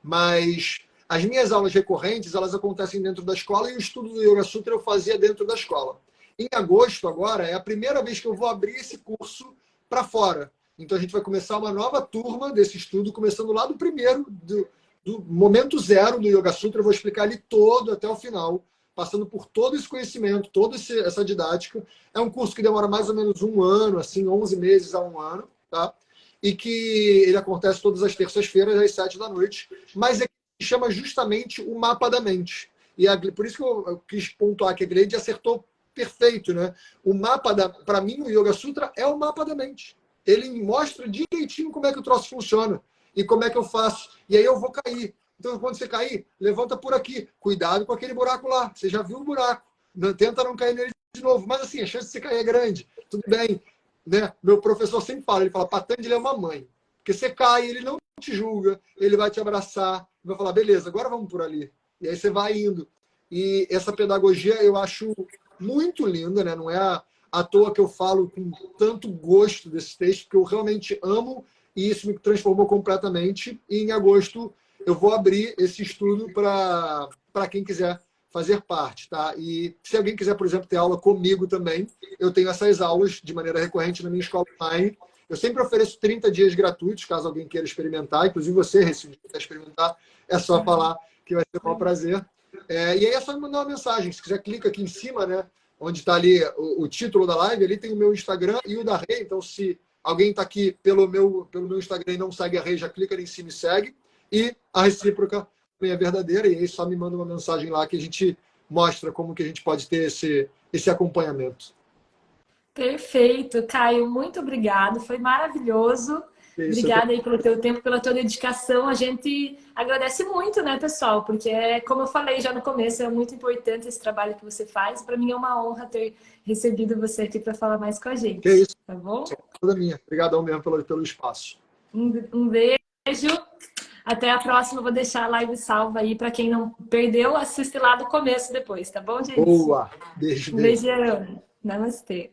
Speaker 2: Mas as minhas aulas recorrentes, elas acontecem dentro da escola e o estudo do Yoga Sutra eu fazia dentro da escola. Em agosto, agora, é a primeira vez que eu vou abrir esse curso para fora. Então, a gente vai começar uma nova turma desse estudo, começando lá do primeiro, do momento zero do Yoga Sutra. Eu vou explicar ele todo até o final, passando por todo esse conhecimento, toda essa didática. É um curso que demora mais ou menos 1 ano, assim, 11 meses a 1 ano, tá? E que ele acontece todas as terças-feiras, às 7 da noite. Mas é que chama justamente o mapa da mente. E por isso que eu quis pontuar que a Gleide acertou perfeito, né? O mapa para mim, o Yoga Sutra é o mapa da mente. Ele me mostra direitinho como é que o troço funciona e como é que eu faço. E aí eu vou cair. Então, quando você cair, levanta por aqui. Cuidado com aquele buraco lá. Você já viu o buraco. Tenta não cair nele de novo. Mas assim, a chance de você cair é grande. Tudo bem. Né? Meu professor sempre fala, ele fala, Patanjali é uma mãe. Porque você cai, ele não te julga, ele vai te abraçar, vai falar, beleza, agora vamos por ali. E aí você vai indo. E essa pedagogia eu acho muito linda, né? Não é à toa que eu falo com tanto gosto desse texto, porque eu realmente amo e isso me transformou completamente. E em agosto eu vou abrir esse estudo para quem quiser fazer parte, tá? E se alguém quiser, por exemplo, ter aula comigo também, eu tenho essas aulas de maneira recorrente na minha escola online. Eu sempre ofereço 30 dias gratuitos, caso alguém queira experimentar. Inclusive você, se quiser experimentar, é só falar que vai ser um prazer. E aí é só me mandar uma mensagem. Se quiser, clica aqui em cima, né? Onde está ali o título da live, ali tem o meu Instagram e o da Rei. Então, se alguém está aqui pelo meu Instagram e não segue a Rei, já clica ali em cima e segue. E a recíproca é verdadeira, e aí só me manda uma mensagem lá que a gente mostra como que a gente pode ter esse acompanhamento.
Speaker 1: Perfeito, Caio, muito obrigado, foi maravilhoso. Obrigada aí pelo teu tempo, pela tua dedicação. A gente agradece muito, né, pessoal? Porque, como eu falei já no começo, é muito importante esse trabalho que você faz. Para mim é uma honra ter recebido você aqui para falar mais com a gente.
Speaker 2: Que isso.
Speaker 1: Tá bom?
Speaker 2: Toda minha. Obrigadão mesmo pelo espaço.
Speaker 1: Um beijo. Até a próxima. Vou deixar a live salva aí para quem não perdeu, assiste lá do começo depois, tá bom, gente?
Speaker 2: Boa. Beijo.
Speaker 1: Um beijão. Namastê.